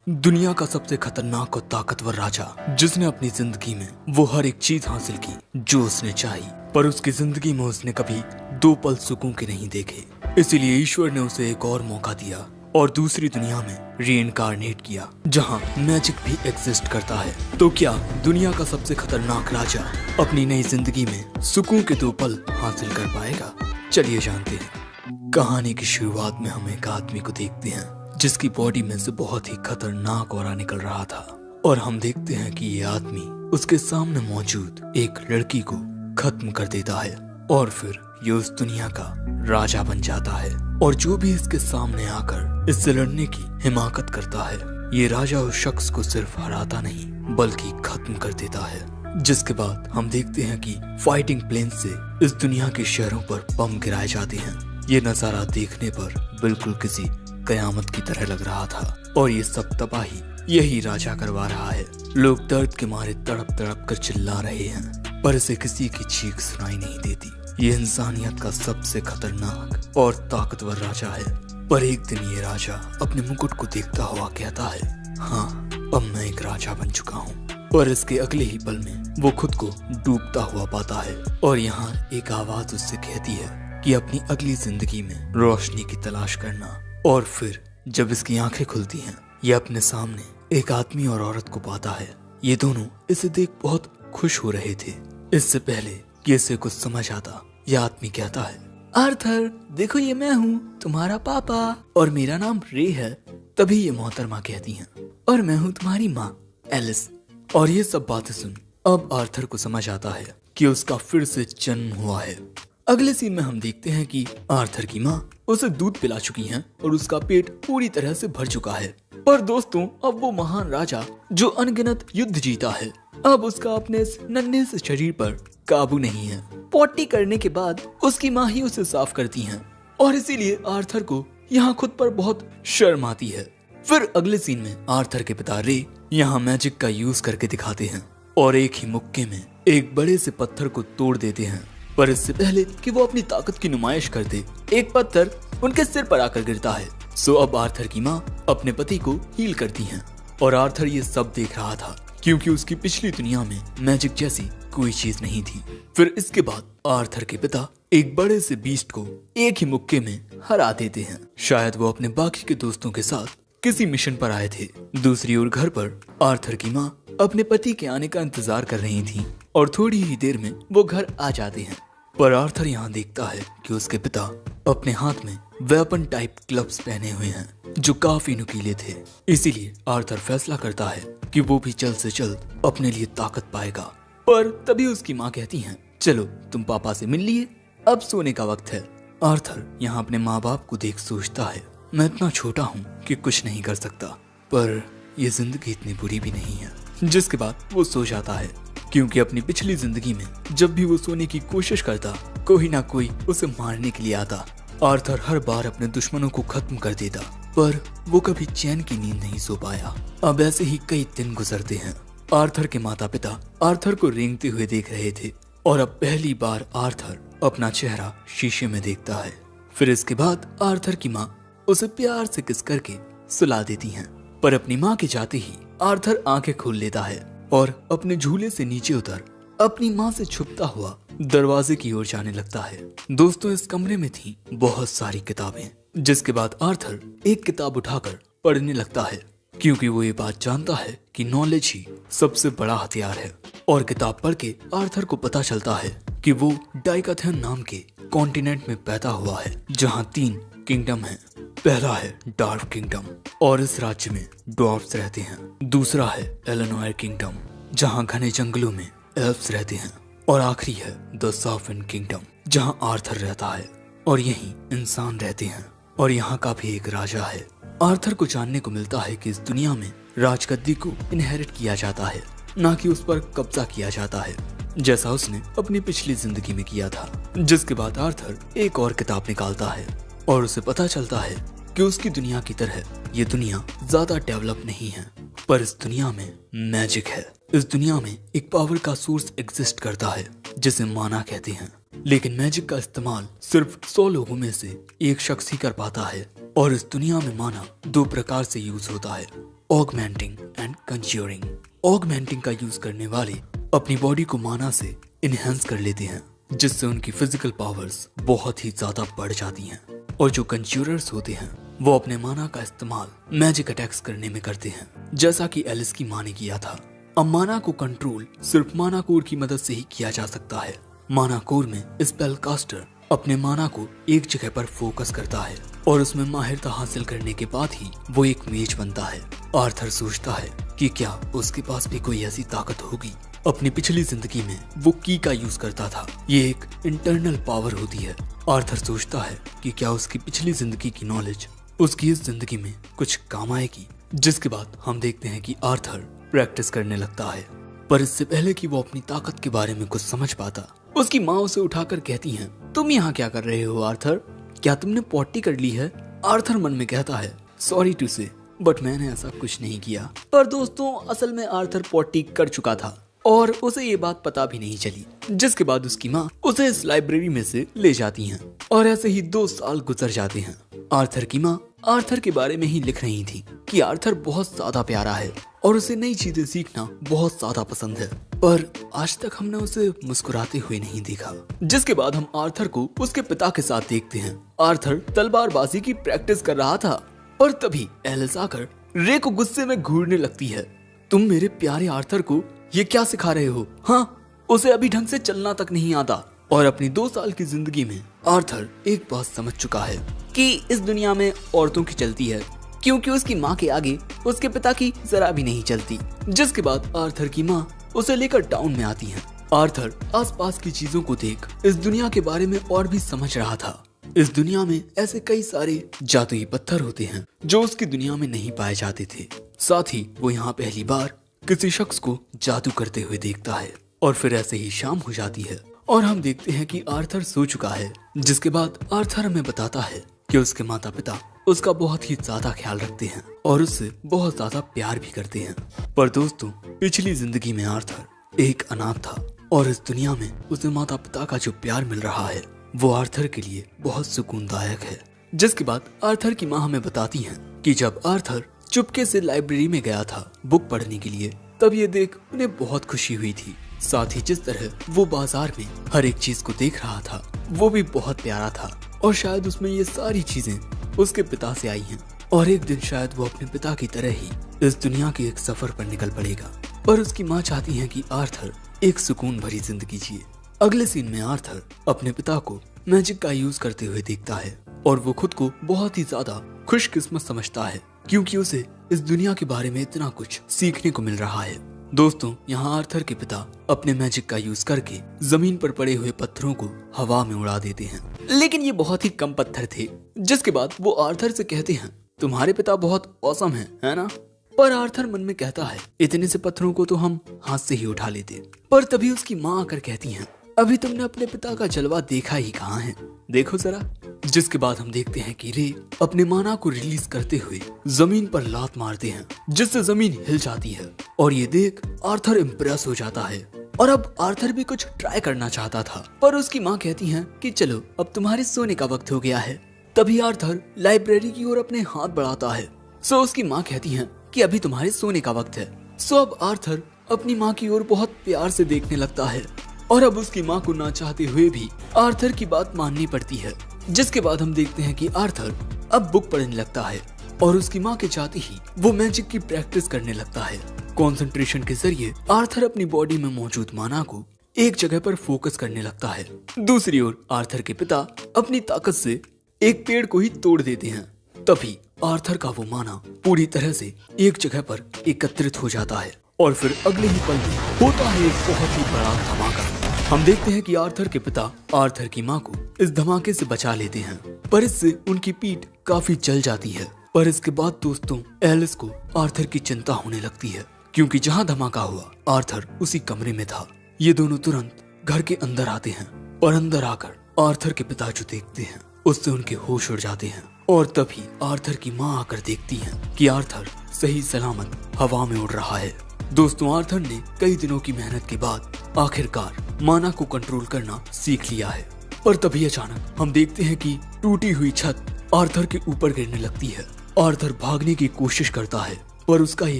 दुनिया का सबसे खतरनाक और ताकतवर राजा, जिसने अपनी जिंदगी में वो हर एक चीज हासिल की जो उसने चाही, पर उसकी जिंदगी में उसने कभी दो पल सुकून के नहीं देखे। इसीलिए ईश्वर ने उसे एक और मौका दिया और दूसरी दुनिया में रीइंकार्नेट किया, जहां मैजिक भी एग्जिस्ट करता है। तो क्या दुनिया का सबसे खतरनाक राजा अपनी नई जिंदगी में सुकून के दो पल हासिल कर पाएगा? चलिए जानते हैं। कहानी की शुरुआत में हम एक आदमी को देखते हैं जिसकी बॉडी में से बहुत ही खतरनाक ऑरा निकल रहा था, और हम देखते हैं कि ये आदमी उसके सामने मौजूद एक लड़की को खत्म कर देता है और फिर ये उस दुनिया का राजा बन जाता है। और जो भी इसके सामने आकर इससे लड़ने की हिमाकत करता है, ये राजा उस शख्स को सिर्फ हराता नहीं बल्कि खत्म कर देता है। जिसके बाद हम देखते हैं कि फाइटिंग प्लेन से इस दुनिया के शहरों पर बम गिराए जाते हैं। ये नजारा देखने पर बिल्कुल किसी कयामत की तरह लग रहा था, और ये सब तबाही यही राजा करवा रहा है। लोग दर्द के मारे तड़प तड़प कर चिल्ला रहे हैं, पर इसे किसी की चीख सुनाई नहीं देती। ये इंसानियत का सबसे खतरनाक और ताकतवर राजा है। पर एक दिन ये राजा अपने मुकुट को देखता हुआ कहता है, हाँ, अब मैं एक राजा बन चुका हूँ। पर इसके अगले ही पल में वो खुद को डूबता हुआ पाता है, और यहाँ एक आवाज उससे कहती है कि अपनी अगली जिंदगी में रोशनी की तलाश करना। और फिर जब इसकी आंखें खुलती हैं, ये अपने सामने एक आदमी और औरत को पाता है। ये दोनों इसे देख बहुत खुश हो रहे थे। इससे पहले कि इसे कुछ समझ आता, यह आदमी कहता है, आर्थर, देखो ये मैं हूँ, तुम्हारा पापा, और मेरा नाम रे है। तभी ये मोहतरमा कहती हैं, और मैं हूँ तुम्हारी माँ, एलिस। और ये सब बातें सुन अब आर्थर को समझ आता है कि उसका फिर से जन्म हुआ है। अगले सीन में हम देखते हैं कि आर्थर की माँ उसे दूध पिला चुकी हैं और उसका पेट पूरी तरह से भर चुका है। पर दोस्तों, अब वो महान राजा जो अनगिनत युद्ध जीता है, अब उसका अपने इस नन्हे से शरीर पर काबू नहीं है। पोटी करने के बाद उसकी माँ ही उसे साफ करती हैं, और इसीलिए आर्थर को यहाँ खुद पर बहुत शर्म आती है। फिर अगले सीन में आर्थर के पिता रे यहाँ मैजिक का यूज करके दिखाते हैं, और एक ही मुक्के में एक बड़े से पत्थर को तोड़ देते हैं। पर इससे पहले कि वो अपनी ताकत की नुमाइश कर दे, एक पत्थर उनके सिर पर आकर गिरता है। सो अब आर्थर की माँ अपने पति को हील करती हैं, और आर्थर ये सब देख रहा था क्योंकि उसकी पिछली दुनिया में मैजिक जैसी कोई चीज नहीं थी। फिर इसके बाद आर्थर के पिता एक बड़े से बीस्ट को एक ही मुक्के में हरा देते हैं। शायद वो अपने बाकी के दोस्तों के साथ किसी मिशन पर आए थे। दूसरी ओर घर पर आर्थर की माँ अपने पति के आने का इंतजार कर रही थी, और थोड़ी ही देर में वो घर आ जाते हैं। पर आर्थर यहाँ देखता है कि उसके पिता अपने हाथ में वेपन टाइप ग्लव्स पहने हुए हैं जो काफी नुकीले थे। इसीलिए आर्थर फैसला करता है कि वो भी जल्द से जल्द अपने लिए ताकत पाएगा। पर तभी उसकी माँ कहती है, चलो तुम पापा से मिल लिए, अब सोने का वक्त है। आर्थर यहाँ अपने माँ बाप को देख सोचता है, मैं इतना छोटा हूँ कि कुछ नहीं कर सकता, पर ये जिंदगी इतनी बुरी भी नहीं है। जिसके बाद वो सो जाता है, क्योंकि अपनी पिछली जिंदगी में जब भी वो सोने की कोशिश करता, कोई ना कोई उसे मारने के लिए आता। आर्थर हर बार अपने दुश्मनों को खत्म कर देता, पर वो कभी चैन की नींद नहीं सो पाया। अब ऐसे ही कई दिन गुजरते हैं। आर्थर के माता पिता आर्थर को रेंगते हुए देख रहे थे, और अब पहली बार आर्थर अपना चेहरा शीशे में देखता है। फिर इसके बाद आर्थर की माँ उसे प्यार से किस करके सुला देती हैं। पर अपनी माँ के जाते ही आर्थर आंखें खोल लेता है और अपने झूले से नीचे उतर अपनी माँ से छुपता हुआ दरवाजे की ओर जाने लगता है। दोस्तों, इस कमरे में थी बहुत सारी किताबें। जिसके बाद आर्थर एक किताब उठाकर पढ़ने लगता है, क्योंकि वो ये बात जानता है कि नॉलेज ही सबसे बड़ा हथियार है। और किताब पढ़ के आर्थर को पता चलता है कि वो डाइकाथेन नाम के कॉन्टिनेंट में पैदा हुआ है, जहाँ 3 किंगडम है। पहला है डार्क किंगडम, और इस राज्य में ड्वार्फ्स रहते हैं। दूसरा है एलेनोयर किंगडम, जहाँ घने जंगलों में एल्फ्स रहते हैं। और आखिरी है द साउथर्न किंगडम, जहाँ आर्थर रहता है और यहीं इंसान रहते हैं। और यहाँ का भी एक राजा है। आर्थर को जानने को मिलता है कि इस दुनिया में राजगद्दी को इनहेरिट किया जाता है, ना कि उस पर कब्जा किया जाता है, जैसा उसने अपनी पिछली जिंदगी में किया था। जिसके बाद आर्थर एक और किताब निकालता है, और उसे पता चलता है कि उसकी दुनिया की तरह ये दुनिया ज्यादा डेवलप नहीं है, पर इस दुनिया में मैजिक है। इस दुनिया में एक पावर का सोर्स एग्जिस्ट करता है जिसे माना कहते हैं, लेकिन मैजिक का इस्तेमाल सिर्फ 100 लोगों में से एक शख्स ही कर पाता है। और इस दुनिया में माना 2 प्रकार से यूज होता है। Augmenting and conjuring. ऑगमेंटिंग का यूज करने वाले अपनी बॉडी को माना से इनहेंस कर लेते हैं, जिससे उनकी फिजिकल पावर्स बहुत ही ज्यादा बढ़ जाती हैं। और जो कंज्यूरर्स होते हैं वो अपने माना का इस्तेमाल मैजिक अटैक्स करने में करते हैं, जैसा कि एलिस की माँ ने किया था। अब माना को कंट्रोल सिर्फ माना कोर की मदद से ही किया जा सकता है। माना कोर में स्पेल कास्टर अपने माना को एक जगह पर फोकस करता है और उसमें माहिरता हासिल करने के बाद ही वो एक मेज बनता है। आर्थर सोचता है कि क्या उसके पास भी कोई ऐसी ताकत होगी। अपनी पिछली जिंदगी में वो की का यूज करता था, ये एक इंटरनल पावर होती है। आर्थर सोचता है कि क्या उसकी पिछली जिंदगी की नॉलेज उसकी इस जिंदगी में कुछ काम आएगी। जिसके बाद हम देखते हैं कि आर्थर प्रैक्टिस करने लगता है, पर इससे पहले कि वो अपनी ताकत के बारे में कुछ समझ पाता, उसकी माँ उसे उठाकर कहती है, तुम यहाँ क्या कर रहे हो आर्थर? क्या तुमने पॉटी कर ली है? आर्थर मन में कहता है, सॉरी टू से, बट मैंने ऐसा कुछ नहीं किया। पर दोस्तों असल में आर्थर पॉटी कर चुका था और उसे ये बात पता भी नहीं चली। जिसके बाद उसकी माँ उसे इस लाइब्रेरी में से ले जाती हैं और ऐसे ही 2 साल गुजर जाते हैं। आर्थर की माँ आर्थर के बारे में ही लिख रही थी कि आर्थर बहुत ज्यादा प्यारा है और उसे नई चीजें सीखना बहुत ज्यादा पसंद है, पर आज तक हमने उसे मुस्कुराते हुए नहीं देखा। जिसके बाद हम आर्थर को उसके पिता के साथ देखते हैं। आर्थर तलवारबाजी की प्रैक्टिस कर रहा था और तभी एलिस आकर रे को गुस्से में घूरने लगती है। तुम मेरे प्यारे आर्थर को ये क्या सिखा रहे हो? हाँ, उसे अभी ढंग से चलना तक नहीं आता। और अपनी 2 साल की जिंदगी में आर्थर एक बात समझ चुका है कि इस दुनिया में औरतों की चलती है, क्योंकि उसकी माँ के आगे उसके पिता की जरा भी नहीं चलती। जिसके बाद आर्थर की माँ उसे लेकर टाउन में आती है। आर्थर आसपास की चीजों को देख इस दुनिया के बारे में और भी समझ रहा था। इस दुनिया में ऐसे कई सारे जादुई पत्थर होते हैं जो उसकी दुनिया में नहीं पाए जाते थे। साथ ही वो यहाँ पहली बार किसी शख्स को जादू करते हुए देखता है और फिर ऐसे ही शाम हो जाती है और हम देखते हैं कि आर्थर सो चुका है। जिसके बाद आर्थर हमें बताता है कि उसके माता पिता उसका बहुत ही ज्यादा ख्याल रखते हैं और उससे बहुत ज्यादा प्यार भी करते हैं। पर दोस्तों पिछली जिंदगी में आर्थर एक अनाथ था और इस दुनिया में उसे माता पिता का जो प्यार मिल रहा है वो आर्थर के लिए बहुत सुकूनदायक है। जिसके बाद आर्थर की माँ हमें बताती है कि जब आर्थर चुपके से लाइब्रेरी में गया था बुक पढ़ने के लिए, तब ये देख उन्हें बहुत खुशी हुई थी। साथ ही जिस तरह वो बाजार में हर एक चीज को देख रहा था वो भी बहुत प्यारा था और शायद उसमें ये सारी चीजें उसके पिता से आई हैं और एक दिन शायद वो अपने पिता की तरह ही इस दुनिया के एक सफर पर निकल पड़ेगा। पर उसकी माँ चाहती है कि आर्थर एक सुकून भरी जिंदगी जिए। अगले सीन में आर्थर अपने पिता को मैजिक का यूज करते हुए देखता है और वो खुद को बहुत ही ज्यादा खुशकिस्मत समझता है क्योंकि उसे इस दुनिया के बारे में इतना कुछ सीखने को मिल रहा है। दोस्तों यहाँ आर्थर के पिता अपने मैजिक का यूज करके जमीन पर पड़े हुए पत्थरों को हवा में उड़ा देते हैं, लेकिन ये बहुत ही कम पत्थर थे। जिसके बाद वो आर्थर से कहते हैं, तुम्हारे पिता बहुत औसम है ना? पर आर्थर मन में कहता है, इतने से पत्थरों को तो हम हाथ से ही उठा लेते। पर तभी उसकी माँ आकर कहती है, अभी तुमने अपने पिता का जलवा देखा ही कहाँ है, देखो जरा। जिसके बाद हम देखते हैं कि रे अपने माना को रिलीज करते हुए जमीन पर लात मारते हैं जिससे जमीन हिल जाती है और ये देख आर्थर इम्प्रेस हो जाता है और अब आर्थर भी कुछ ट्राई करना चाहता था, पर उसकी माँ कहती है कि चलो अब तुम्हारे सोने का वक्त हो गया है। तभी आर्थर लाइब्रेरी की ओर अपने हाथ बढ़ाता है। सो उसकी माँ कहती है कि अभी तुम्हारे सोने का वक्त है। सो अब आर्थर अपनी माँ की ओर बहुत प्यार से देखने लगता है और अब उसकी माँ को ना चाहते हुए भी आर्थर की बात माननी पड़ती है। जिसके बाद हम देखते हैं कि आर्थर अब बुक पढ़ने लगता है और उसकी माँ के चाहते ही वो मैजिक की प्रैक्टिस करने लगता है। कंसंट्रेशन के जरिए आर्थर अपनी बॉडी में मौजूद माना को एक जगह पर फोकस करने लगता है। दूसरी ओर आर्थर के पिता अपनी ताकत से एक पेड़ को ही तोड़ देते हैं। तभी आर्थर का वो माना पूरी तरह से एक जगह पर एकत्रित हो जाता है और फिर अगले ही पल में होता है एक बहुत ही बड़ा धमाका। हम देखते हैं कि आर्थर के पिता आर्थर की माँ को इस धमाके से बचा लेते हैं, पर इससे उनकी पीठ काफी जल जाती है। पर इसके बाद दोस्तों एलिस को आर्थर की चिंता होने लगती है क्योंकि जहाँ धमाका हुआ आर्थर उसी कमरे में था। ये दोनों तुरंत घर के अंदर आते हैं और अंदर आकर आर्थर के पिता जो देखते हैं उससे उनके होश उड़ जाते हैं और तभी आर्थर की माँ आकर देखती है कि आर्थर सही सलामत हवा में उड़ रहा है। दोस्तों आर्थर ने कई दिनों की मेहनत के बाद आखिरकार माना को कंट्रोल करना सीख लिया है। पर तभी अचानक हम देखते हैं कि टूटी हुई छत आर्थर के ऊपर गिरने लगती है। आर्थर भागने की कोशिश करता है पर उसका ये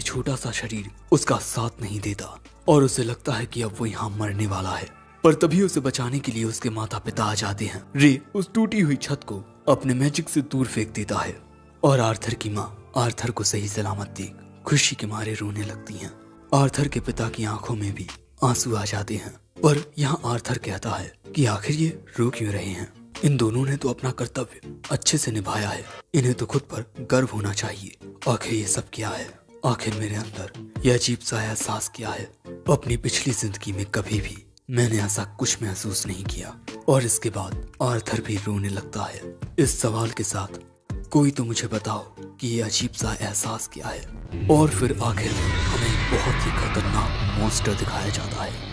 छोटा सा शरीर उसका साथ नहीं देता और उसे लगता है कि अब वो यहाँ मरने वाला है। पर तभी उसे बचाने के लिए उसके माता पिता आ जाते हैं। रे उस टूटी हुई छत को अपने मैजिक से दूर फेंक देता है और आर्थर की माँ आर्थर को सही सलामत देख खुशी के मारे रोने लगती हैं। आर्थर के पिता की आंखों में भी आंसू आ जाते हैं, पर यहाँ आर्थर कहता है कि आखिर ये रो क्यों रहे हैं। इन दोनों ने तो अपना कर्तव्य अच्छे से निभाया है, इन्हें तो खुद पर गर्व होना चाहिए। आखिर ये सब क्या है? आखिर मेरे अंदर यह अजीब सा एहसास क्या है? अपनी पिछली जिंदगी में कभी भी मैंने ऐसा कुछ महसूस नहीं किया। और इसके बाद आर्थर भी रोने लगता है इस सवाल के साथ, कोई तो मुझे बताओ कि ये अजीब सा एहसास क्या है। और फिर आखिर में हमें एक बहुत ही खतरनाक मॉन्स्टर दिखाया जाता है।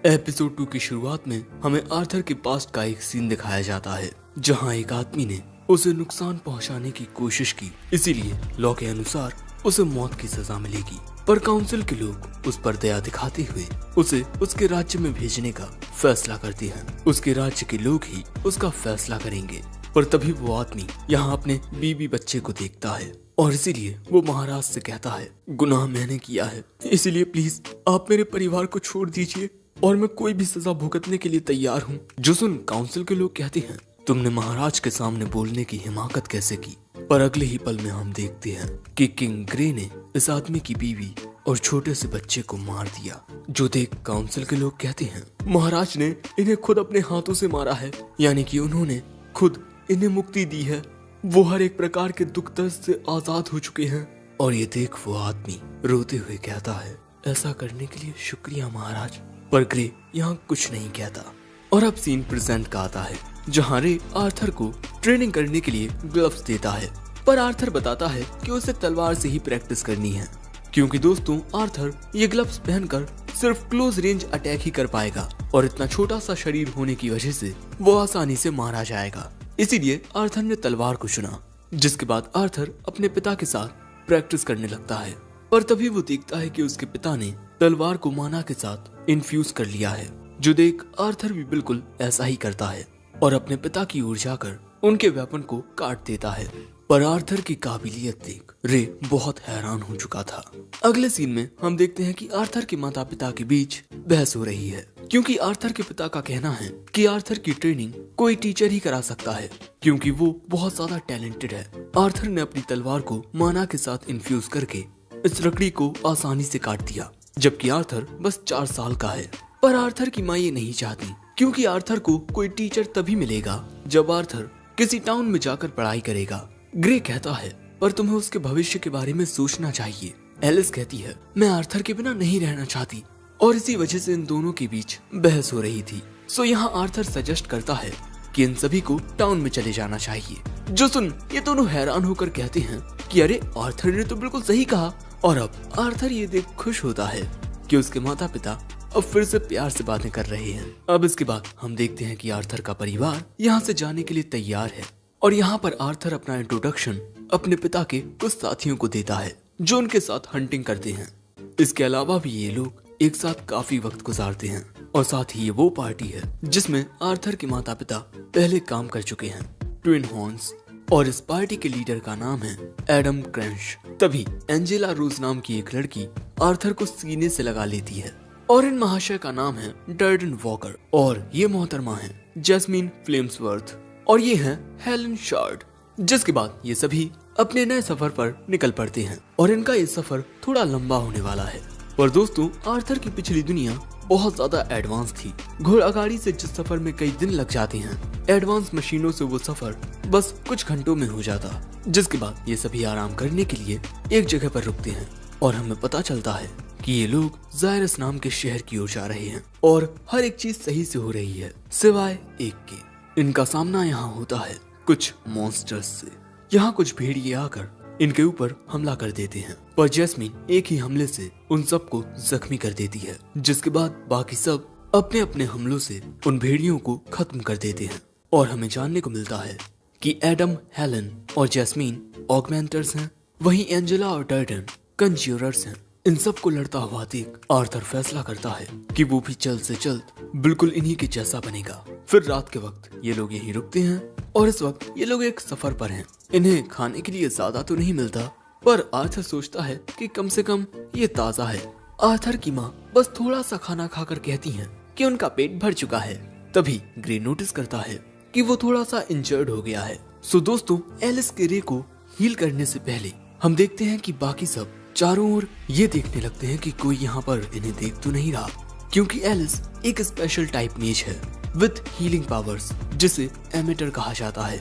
एपिसोड 2 की शुरुआत में हमें आर्थर के पास्ट का एक सीन दिखाया जाता है जहां एक आदमी ने उसे नुकसान पहुंचाने की कोशिश की, इसीलिए लॉ के अनुसार उसे मौत की सजा मिलेगी। पर काउंसिल के लोग उस पर दया दिखाते हुए उसे उसके राज्य में भेजने का फैसला करते हैं। उसके राज्य के लोग ही उसका फैसला करेंगे। पर तभी वो आदमी यहाँ अपने बीबी बच्चे को देखता है और इसीलिए वो महाराज से कहता है, गुनाह मैंने किया है, इसीलिए प्लीज आप मेरे परिवार को छोड़ दीजिए और मैं कोई भी सजा भुगतने के लिए तैयार हूँ। जो सुन काउंसिल के लोग कहते हैं, तुमने महाराज के सामने बोलने की हिमाकत कैसे की? पर अगले ही पल में हम देखते हैं कि किंग ग्रे ने इस आदमी की बीवी और छोटे से बच्चे को मार दिया। जो देख काउंसिल के लोग कहते हैं, महाराज ने इन्हें खुद अपने हाथों से मारा है, यानी कि उन्होंने खुद इन्हें मुक्ति दी है। वो हर एक प्रकार के दुख दर्द से आजाद हो चुके हैं। और ये देख वो आदमी रोते हुए कहता है, ऐसा करने के लिए शुक्रिया महाराज। पर ग्रे यहाँ कुछ नहीं कहता। और अब सीन प्रेजेंट का आता है जहाँ रे आर्थर को ट्रेनिंग करने के लिए ग्लव्स देता है। पर आर्थर बताता है कि उसे तलवार से ही प्रैक्टिस करनी है, क्योंकि दोस्तों आर्थर ये ग्लव्स पहनकर सिर्फ क्लोज रेंज अटैक ही कर पाएगा और इतना छोटा सा शरीर होने की वजह से वो आसानी से मारा जाएगा। इसीलिए आर्थर ने तलवार को चुना। जिसके बाद आर्थर अपने पिता के साथ प्रैक्टिस करने लगता है। पर तभी वो देखता है कि उसके पिता ने तलवार को माना के साथ इन्फ्यूज कर लिया है। जो देख आर्थर भी बिल्कुल ऐसा ही करता है और अपने पिता की ओर जाकर उनके वेपन को काट देता है। पर आर्थर की काबिलियत देख रे बहुत हैरान हो चुका था। अगले सीन में हम देखते हैं कि आर्थर के माता पिता के बीच बहस हो रही है, क्योंकि आर्थर के पिता का कहना है कि आर्थर की ट्रेनिंग कोई टीचर ही करा सकता है, क्योंकि वो बहुत ज्यादा टैलेंटेड है। आर्थर ने अपनी तलवार को माना के साथ इन्फ्यूज करके इस लकड़ी को आसानी से काट दिया, जबकि आर्थर बस 4 साल का है। पर आर्थर की माँ ये नहीं चाहती, क्योंकि आर्थर को कोई टीचर तभी मिलेगा जब आर्थर किसी टाउन में जाकर पढ़ाई करेगा। ग्रे कहता है, पर तुम्हें उसके भविष्य के बारे में सोचना चाहिए। एलिस कहती है, मैं आर्थर के बिना नहीं रहना चाहती। और इसी वजह से इन दोनों के बीच बहस हो रही थी। सो यहाँ आर्थर सजेस्ट करता है कि इन सभी को टाउन में चले जाना चाहिए। जो सुन ये दोनों हैरान होकर कहते हैं कि अरे आर्थर ने तो बिल्कुल सही कहा। और अब आर्थर ये देख खुश होता है कि उसके माता पिता अब फिर से प्यार से बातें कर रहे हैं। अब इसके बाद हम देखते हैं कि आर्थर का परिवार यहाँ से जाने के लिए तैयार है। और यहाँ पर आर्थर अपना इंट्रोडक्शन अपने पिता के कुछ साथियों को देता है जो उनके साथ हंटिंग करते हैं। इसके अलावा भी ये लोग एक साथ काफी वक्त गुजारते हैं। और साथ ही ये वो पार्टी है जिसमें आर्थर के माता पिता पहले काम कर चुके हैं, ट्विन हॉर्न्स। और इस पार्टी के लीडर का नाम है एडम क्रैश। तभी एंजेला रोज नाम की एक लड़की आर्थर को सीने से लगा लेती है। और इन महाशय का नाम है डर्डन वॉकर। और ये मोहतरमा है जैस्मीन फ्लेम्सवर्थ। और ये है हेलन शार्ड। जिसके बाद ये सभी अपने नए सफर पर निकल पड़ते हैं और इनका ये सफर थोड़ा लंबा होने वाला है। पर दोस्तों आर्थर की पिछली दुनिया बहुत ज्यादा एडवांस थी। घोड़ागाड़ी से जिस सफर में कई दिन लग जाते हैं, एडवांस मशीनों से वो सफर बस कुछ घंटों में हो जाता। जिसके बाद ये सभी आराम करने के लिए एक जगह पर रुकते हैं और हमें पता चलता है कि ये लोग जायरस नाम के शहर की ओर जा रहे हैं और हर एक चीज सही से हो रही है सिवाय एक के। इनका सामना यहाँ होता है कुछ मॉन्स्टर्स से। यहाँ कुछ भेड़िए आकर इनके ऊपर हमला कर देते हैं, पर जैस्मीन एक ही हमले से उन सबको जख्मी कर देती है। जिसके बाद बाकी सब अपने अपने हमलों से उन भेड़ियों को खत्म कर देते हैं। और हमें जानने को मिलता है कि एडम, हेलन और जैस्मीन ऑगमेंटर्स हैं, वहीं एंजेला और डर्डन कंज्यूरर्स हैं। इन सब को लड़ता हुआ देख आर्थर फैसला करता है कि वो भी जल्द से जल्द बिल्कुल इन्हीं के जैसा बनेगा। फिर रात के वक्त ये लोग यहीं रुकते हैं और इस वक्त ये लोग एक सफर पर हैं। इन्हें खाने के लिए ज्यादा तो नहीं मिलता, पर आर्थर सोचता है कि कम से कम ये ताज़ा है। आर्थर की माँ बस थोड़ा सा खाना खाकर कहती हैं कि उनका पेट भर चुका है। तभी ग्रे नोटिस करता है कि वो थोड़ा सा इंजर्ड हो गया है। सो दोस्तों, एलिस के रे को हील करने से पहले हम देखते हैं कि बाकी सब चारों ओर ये देखने लगते हैं कि कोई यहाँ पर इन्हें देख तो नहीं रहा, क्योंकि एलिस एक स्पेशल टाइप मेज है विद हीलिंग पावर्स, जिसे एमिटर कहा जाता है।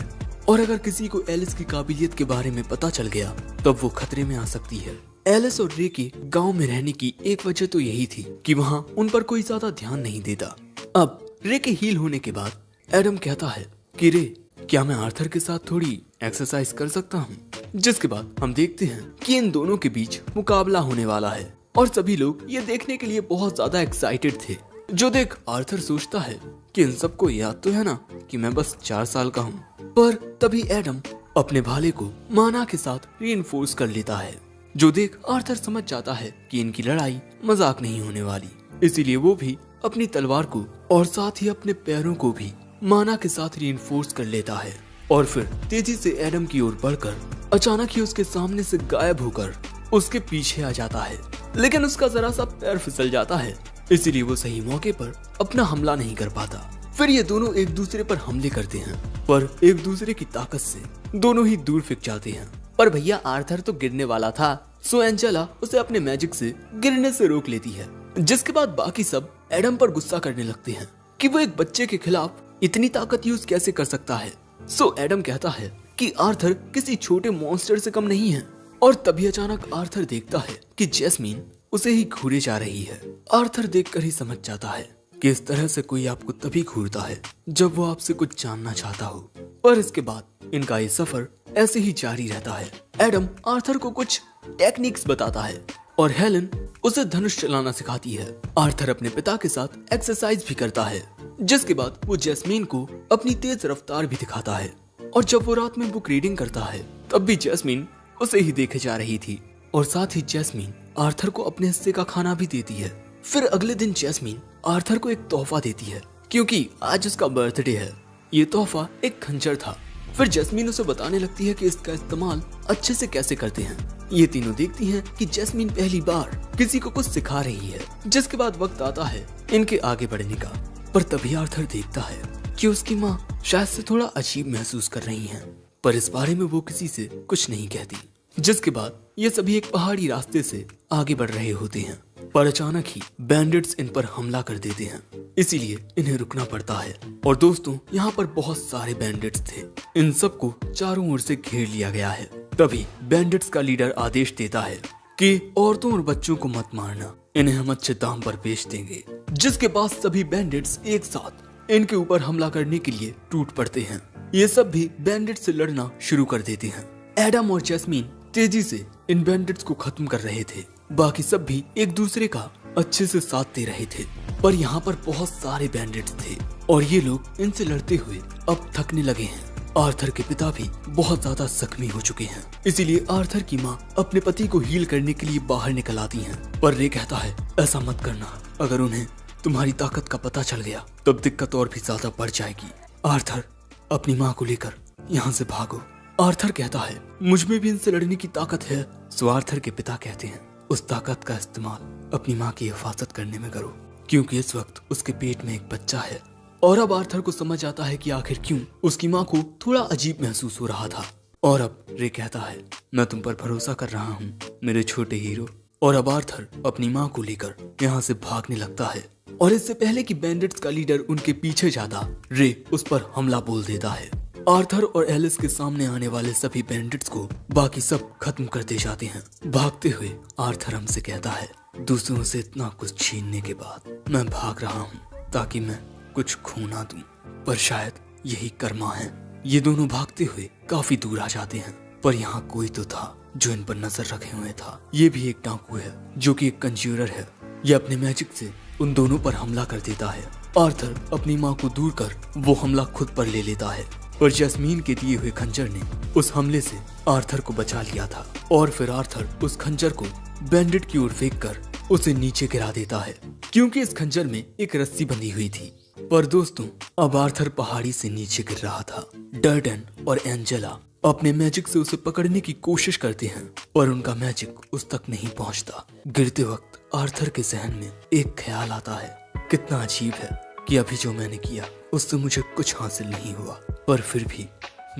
और अगर किसी को एलिस की काबिलियत के बारे में पता चल गया तब वो खतरे में आ सकती है। एलिस और रे के गांव में रहने की एक वजह तो यही थी कि वहाँ उन पर कोई ज्यादा ध्यान नहीं देता। अब रे के हील होने के बाद एडम कहता है कि रे, क्या मैं आर्थर के साथ थोड़ी एक्सरसाइज कर सकता हूँ? जिसके बाद हम देखते हैं कि इन दोनों के बीच मुकाबला होने वाला है और सभी लोग ये देखने के लिए बहुत ज्यादा एक्साइटेड थे। जो देख आर्थर सोचता है कि इन सबको याद तो है ना कि मैं बस 4 साल का हूँ। पर तभी एडम अपने भाले को माना के साथ रीइंफोर्स कर लेता है। जो देख आर्थर समझ जाता है कि इनकी लड़ाई मजाक नहीं होने वाली, इसीलिए वो भी अपनी तलवार को और साथ ही अपने पैरों को भी माना के साथ रीइंफोर्स कर लेता है और फिर तेजी से एडम की ओर बढ़कर अचानक ही उसके सामने से गायब होकर उसके पीछे आ जाता है। लेकिन उसका जरा सा पैर फिसल जाता है, इसीलिए वो सही मौके पर अपना हमला नहीं कर पाता। फिर ये दोनों एक दूसरे पर हमले करते हैं, पर एक दूसरे की ताकत से दोनों ही दूर फेंक जाते हैं। पर भैया आर्थर तो गिरने वाला था, सो एंजेला उसे अपने मैजिक से गिरने से रोक लेती है। जिसके बाद बाकी सब एडम पर गुस्सा करने लगते हैं कि वो एक बच्चे के खिलाफ इतनी ताकत यूज कैसे कर सकता है। सो एडम कहता है कि आर्थर किसी छोटे मॉन्स्टर से कम नहीं है। और तभी अचानक आर्थर देखता है कि जैस्मीन उसे ही घूरे जा रही है। आर्थर देखकर ही समझ जाता है कि इस तरह से कोई आपको तभी घूरता है जब वो आपसे कुछ जानना चाहता हो। पर इसके बाद इनका ये सफर ऐसे ही जारी रहता है। एडम आर्थर को कुछ टेक्निक्स बताता है और हेलन उसे धनुष चलाना सिखाती है। आर्थर अपने पिता के साथ एक्सरसाइज भी करता है। जिसके बाद वो जैस्मीन को अपनी तेज रफ्तार भी दिखाता है। और जब वो रात में बुक रीडिंग करता है तब भी जैस्मीन उसे ही देखे जा रही थी और साथ ही जैस्मीन आर्थर को अपने हिस्से का खाना भी देती है। फिर अगले दिन जैस्मीन आर्थर को एक तोहफा देती है क्योंकि आज उसका बर्थडे है। ये तोहफा एक खंजर था। फिर जैस्मीन उसे बताने लगती है कि इसका इस्तेमाल अच्छे से कैसे करते हैं। ये तीनों देखती हैं कि जैस्मीन पहली बार किसी को कुछ सिखा रही है। जिसके बाद वक्त आता है इनके आगे बढ़ने का। पर तभी आर्थर देखता है कि उसकी माँ शायद से थोड़ा अजीब महसूस कर रही हैं, पर इस बारे में वो किसी से कुछ नहीं कहती। जिसके बाद ये सभी एक पहाड़ी रास्ते से आगे बढ़ रहे होते हैं, पर अचानक ही बैंडिट्स इन पर हमला कर देते हैं, इसीलिए इन्हें रुकना पड़ता है। और दोस्तों, यहाँ पर बहुत सारे बैंडिट्स थे। इन सबको चारों ओर से घेर लिया गया है। तभी बैंडिट्स का लीडर आदेश देता है कि औरतों और बच्चों को मत मारना, इन्हें हम अच्छे दाम पर बेच देंगे। जिसके बाद सभी बैंडिट्स एक साथ इनके ऊपर हमला करने के लिए टूट पड़ते हैं। ये सब भी बैंडिट्स से लड़ना शुरू कर देते हैं। एडम और जैस्मीन तेजी से इन बैंडिट्स को खत्म कर रहे थे। बाकी सब भी एक दूसरे का अच्छे से साथ दे रहे थे। पर यहाँ पर बहुत सारे बैंडिट्स थे और ये लोग इनसे लड़ते हुए अब थकने लगे हैं। आर्थर के पिता भी बहुत ज्यादा जख्मी हो चुके हैं, इसीलिए आर्थर की माँ अपने पति को हील करने के लिए बाहर निकल आती हैं। पर रे कहता है ऐसा मत करना, अगर उन्हें तुम्हारी ताकत का पता चल गया तब दिक्कत और भी ज्यादा बढ़ जाएगी। आर्थर, अपनी माँ को लेकर यहाँ से भागो। आर्थर कहता है मुझ में भी इनसे लड़ने की ताकत है। सो आर्थर के पिता कहते हैं उस ताकत का इस्तेमाल अपनी माँ की हिफाजत करने में करो, क्योंकि इस वक्त उसके पेट में एक बच्चा है। और अब आर्थर को समझ आता है कि आखिर क्यों उसकी माँ को थोड़ा अजीब महसूस हो रहा था। और अब रे कहता है मैं तुम पर भरोसा कर रहा हूँ मेरे छोटे हीरो। और अब आर्थर अपनी माँ को लेकर यहाँ से भागने लगता है। और इससे पहले कि बैंडिट्स का लीडर उनके पीछे जाता, रे उस पर हमला बोल देता है। आर्थर और एलिस के सामने आने वाले सभी बैंडिट्स को बाकी सब खत्म कर दे जाते हैं। भागते हुए आर्थर हमसे कहता है दूसरों से इतना कुछ छीनने के बाद मैं भाग रहा हूँ ताकि मैं कुछ खो ना दूं, पर शायद यही कर्मा है। ये दोनों भागते हुए काफी दूर आ जाते हैं, पर यहाँ कोई तो था जो इन पर नजर रखे हुए था। ये भी एक डाकू है जो कि एक कंज्यूरर है। ये अपने मैजिक से उन दोनों पर हमला कर देता है। आर्थर अपनी माँ को दूर कर वो हमला खुद पर ले लेता है, पर जैस्मीन के दिए हुए खंजर ने उस हमले से आर्थर को बचा लिया था। और फिर आर्थर उस खंजर को बैंडिट की ओर फेंक कर उसे नीचे गिरा देता है, क्योंकि इस खंजर में एक रस्सी बंधी हुई थी। पर दोस्तों, अब आर्थर पहाड़ी से नीचे गिर रहा था। डर्डन और एंजेला अपने मैजिक से उसे पकड़ने की कोशिश करते हैं और उनका मैजिक उस तक नहीं पहुंचता। गिरते वक्त आर्थर के जहन में एक ख्याल आता है, कितना अजीब है कि अभी जो मैंने किया उससे मुझे कुछ हासिल नहीं हुआ, पर फिर भी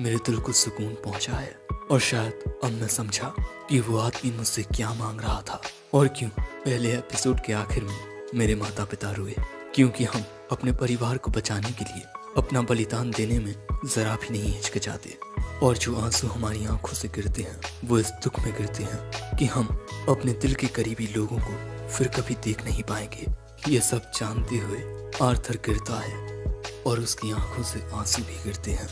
मेरे दिल को सुकून पहुंचा है। और शायद अब मैं समझा कि वो आदमी मुझसे क्या मांग रहा था और क्यों पहले एपिसोड के आखिर में मेरे माता पिता रोए, क्योंकि हम अपने परिवार को बचाने के लिए अपना बलिदान देने में जरा भी नहीं हिचकिचाते। और जो आंसू हमारी आंखों से गिरते हैं वो इस दुख में गिरते हैं कि हम अपने दिल के करीबी लोगों को फिर कभी देख नहीं पाएंगे। ये सब जानते हुए आर्थर गिरता है और उसकी आंखों से आंसू भी गिरते हैं।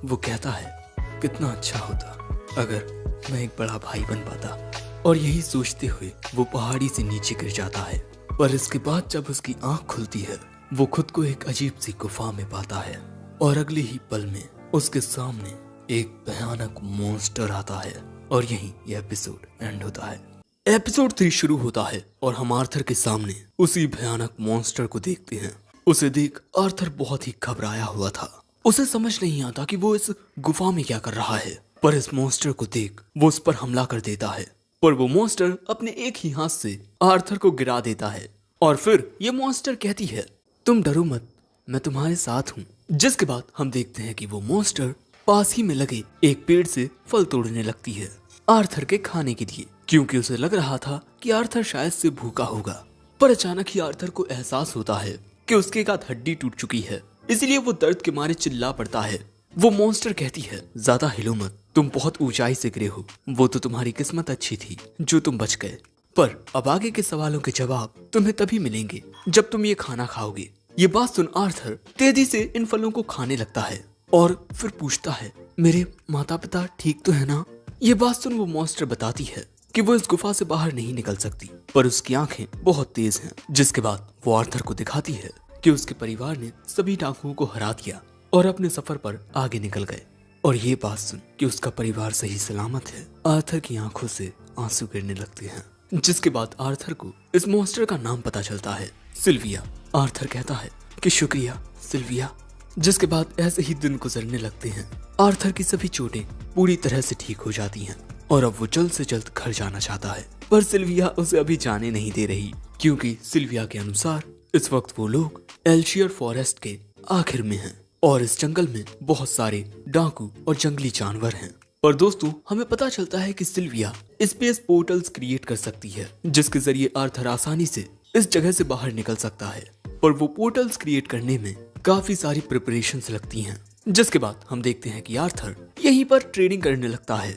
वो कहता है, कितना अच्छा होता अगर मैं एक बड़ा भाई बन पाता। और यही सोचते हुए वो पहाड़ी से नीचे गिर जाता है। पर इसके बाद जब उसकी आंख खुलती है वो खुद को एक अजीब सी गुफा में पाता है और अगले ही पल में उसके सामने एक भयानक मॉन्स्टर आता है और यहीं यह एपिसोड एंड होता है। एपिसोड 3 शुरू होता है और हम आर्थर के सामने उसी भयानक मॉन्स्टर को देखते हैं। उसे देख आर्थर बहुत ही घबराया हुआ था। उसे समझ नहीं आता कि वो इस गुफा में क्या कर रहा है, पर इस मॉन्स्टर को देख वो उस पर हमला कर देता है। पर वो मॉन्स्टर अपने एक ही हाथ से आर्थर को गिरा देता है और फिर ये मॉन्स्टर कहती है, तुम डरो मत, मैं तुम्हारे साथ हूँ। जिसके बाद हम देखते हैं कि वो मॉन्स्टर पास ही में लगे एक पेड़ से फल तोड़ने लगती है आर्थर के खाने के लिए, क्योंकि उसे लग रहा था कि आर्थर शायद से भूखा होगा। पर अचानक ही आर्थर को एहसास होता है कि उसके एक हाथ हड्डी टूट चुकी है, इसलिए वो दर्द के मारे चिल्ला पड़ता है। वो मॉन्स्टर कहती है, ज्यादा हिलो मत, तुम बहुत ऊंचाई से गिरे हो, वो तो तुम्हारी किस्मत अच्छी थी जो तुम बच गए। पर अब आगे के सवालों के जवाब तुम्हें तभी मिलेंगे जब तुम ये खाना खाओगे। ये बात सुन आर्थर तेजी से इन फलों को खाने लगता है और फिर पूछता है, मेरे माता पिता ठीक तो है ना? ये बात सुन वो मॉन्स्टर बताती है कि वो इस गुफा से बाहर नहीं निकल सकती, पर उसकी आंखें बहुत तेज हैं। जिसके बाद वो आर्थर को दिखाती है कि उसके परिवार ने सभी डाकुओं को हरा दिया और अपने सफर पर आगे निकल गए। और ये बात सुन कि उसका परिवार सही सलामत है, आर्थर की आंखों से आंसू गिरने लगते हैं। जिसके बाद आर्थर को इस मॉन्स्टर का नाम पता चलता है, सिल्विया। आर्थर कहता है कि शुक्रिया सिल्विया। जिसके बाद ऐसे ही दिन गुजरने लगते हैं। आर्थर की सभी चोटें पूरी तरह से ठीक हो जाती हैं और अब वो जल्द से जल्द घर जाना चाहता है, पर सिल्विया उसे अभी जाने नहीं दे रही, क्योंकि सिल्विया के अनुसार इस वक्त वो लोग एल्शियर फॉरेस्ट के आखिर में हैं और इस जंगल में बहुत सारे डाकू और जंगली जानवर हैं। पर दोस्तों, हमें पता चलता है कि सिल्विया स्पेस पोर्टल्स क्रिएट कर सकती है, जिसके जरिए आर्थर आसानी से इस जगह से बाहर निकल सकता है। पर वो पोर्टल्स क्रिएट करने में काफी सारी प्रिपरेशंस लगती हैं। जिसके बाद हम देखते हैं कि आर्थर यहीं पर ट्रेनिंग करने लगता है।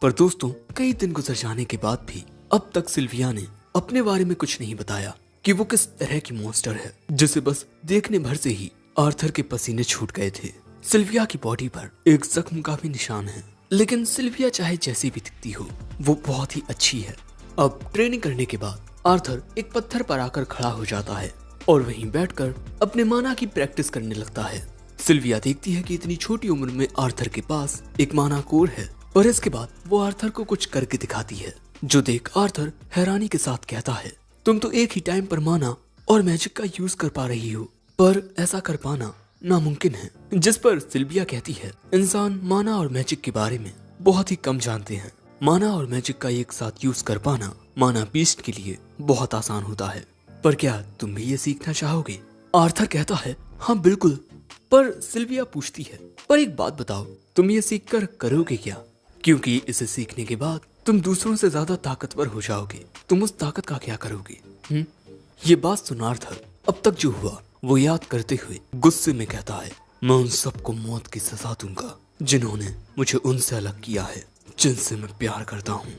पर दोस्तों, कई दिन गुजर जाने के बाद भी अब तक सिल्विया ने अपने बारे में कुछ नहीं बताया कि वो किस तरह की मॉन्स्टर है, जिसे बस देखने भर से ही आर्थर के पसीने छूट गए थे। सिल्विया की बॉडी पर एक जख्म का भी निशान है, लेकिन सिल्विया चाहे जैसी भी दिखती हो वो बहुत ही अच्छी है। अब ट्रेनिंग करने के बाद आर्थर एक पत्थर पर आकर खड़ा हो जाता है और वहीं बैठकर अपने माना की प्रैक्टिस करने लगता है। सिल्विया देखती है कि इतनी छोटी उम्र में आर्थर के पास एक माना कोर है, पर इसके बाद वो आर्थर को कुछ करके दिखाती है, जो देख आर्थर हैरानी के साथ कहता है, तुम तो एक ही टाइम पर माना और मैजिक का यूज कर पा रही हो, पर ऐसा कर पाना नामुमकिन है। जिस पर सिल्विया कहती है, इंसान माना और मैजिक के बारे में बहुत ही कम जानते हैं। माना और मैजिक का एक साथ यूज कर पाना माना बीस्ट के लिए बहुत आसान होता है, पर क्या तुम भी ये सीखना चाहोगे? आर्थर कहता है, हाँ बिल्कुल। पर सिल्विया पूछती है, पर एक बात बताओ, तुम ये सीख कर करोगे क्या? क्योंकि इसे सीखने के बाद तुम दूसरों से ज्यादा ताकतवर हो जाओगे, तुम उस ताकत का क्या करोगे? ये बात सुन आर्थर अब तक जो हुआ वो याद करते हुए गुस्से में कहता है, मैं उन सबको मौत की सजा दूंगा जिन्होंने मुझे उनसे अलग किया है, जिनसे मैं प्यार करता हूँ।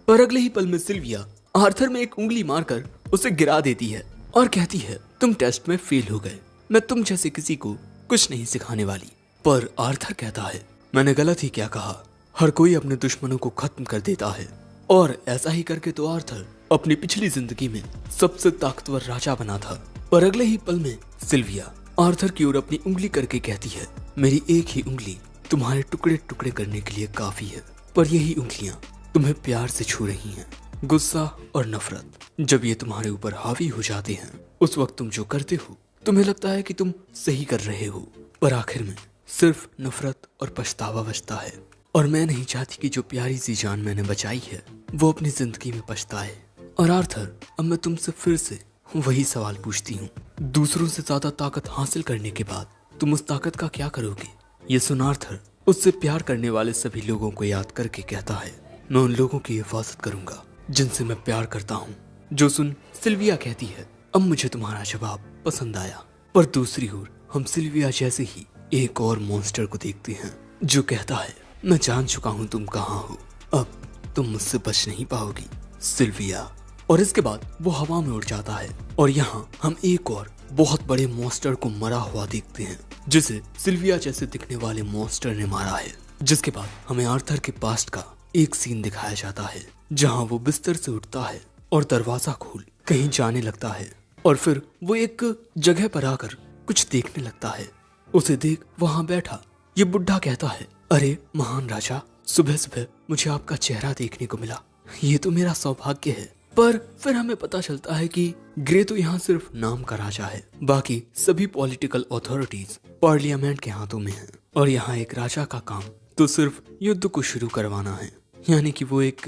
पर अगले ही पल में सिल्विया आर्थर में एक उंगली मारकर उसे गिरा देती है और कहती है, तुम टेस्ट में फेल हो गए, मैं तुम जैसे किसी को कुछ नहीं सिखाने वाली। पर आर्थर कहता है, मैंने गलत ही क्या कहा, हर कोई अपने दुश्मनों को खत्म कर देता है। और ऐसा ही करके तो आर्थर अपनी पिछली जिंदगी में सबसे ताकतवर राजा बना था। पर अगले ही पल में सिल्विया आर्थर की ओर अपनी उंगली करके कहती है, मेरी एक ही उंगली तुम्हारे टुकड़े टुकड़े करने के लिए काफी है, पर यही उंगलियां तुम्हें प्यार से छू रही हैं। गुस्सा और नफरत जब ये तुम्हारे ऊपर हावी हो जाते हैं, उस वक्त तुम जो करते हो तुम्हें लगता है कि तुम सही कर रहे हो, पर आखिर में सिर्फ नफरत और पछतावा बचता है। और मैं नहीं चाहती कि जो प्यारी सी जान मैंने बचाई है वो अपनी जिंदगी में पछताए। और आर्थर, अब मैं तुमसे फिर से वही सवाल पूछती हूँ, दूसरों से ज्यादा ताकत हासिल करने के बाद तुम उस ताकत का क्या करोगे? ये सुन आर्थर उससे प्यार करने वाले सभी लोगों को याद करके कहता है, मैं उन लोगों की हिफाजत करूंगा जिनसे मैं प्यार करता हूँ। जो सुन सिल्विया कहती है, अब मुझे तुम्हारा जवाब पसंद आया। पर दूसरी ओर हम सिल्विया जैसे ही एक और मॉन्स्टर को देखते हैं जो कहता है, मैं जान चुका हूँ तुम कहाँ हो, अब तुम मुझसे बच नहीं पाओगी सिल्विया। और इसके बाद वो हवा में उड़ जाता है और यहाँ हम एक और बहुत बड़े मॉन्स्टर को मरा हुआ देखते हैं जिसे सिल्विया जैसे दिखने वाले मॉन्स्टर ने मारा है। जिसके बाद हमें आर्थर के पास्ट का एक सीन दिखाया जाता है जहाँ वो बिस्तर से उठता है और दरवाजा खोल कहीं जाने लगता है और फिर वो एक जगह पर आकर कुछ देखने लगता है। उसे देख वहाँ बैठा ये बुढ़ा कहता है, अरे महान राजा, सुबह सुबह मुझे आपका चेहरा देखने को मिला, ये तो मेरा सौभाग्य है। पर फिर हमें पता चलता है कि ग्रे तो यहाँ सिर्फ नाम का राजा है, बाकी सभी पॉलिटिकल अथॉरिटीज पार्लियामेंट के हाथों में है और यहाँ एक राजा का काम तो सिर्फ युद्ध को शुरू करवाना है, यानी कि वो एक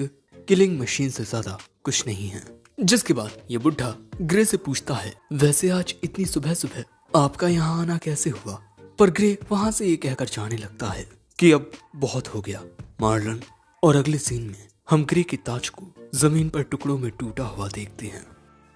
किलिंग मशीन से ज्यादा कुछ नहीं है। जिसके बाद ये बुढ़ा ग्रे से पूछता है, वैसे आज इतनी सुबह सुबह आपका यहाँ आना कैसे हुआ? पर ग्रे वहां से ये कहकर जाने लगता है कि अब बहुत हो गया मार्लन। और अगले सीन में हम ग्रे की ताज को जमीन पर टुकड़ों में टूटा हुआ देखते हैं।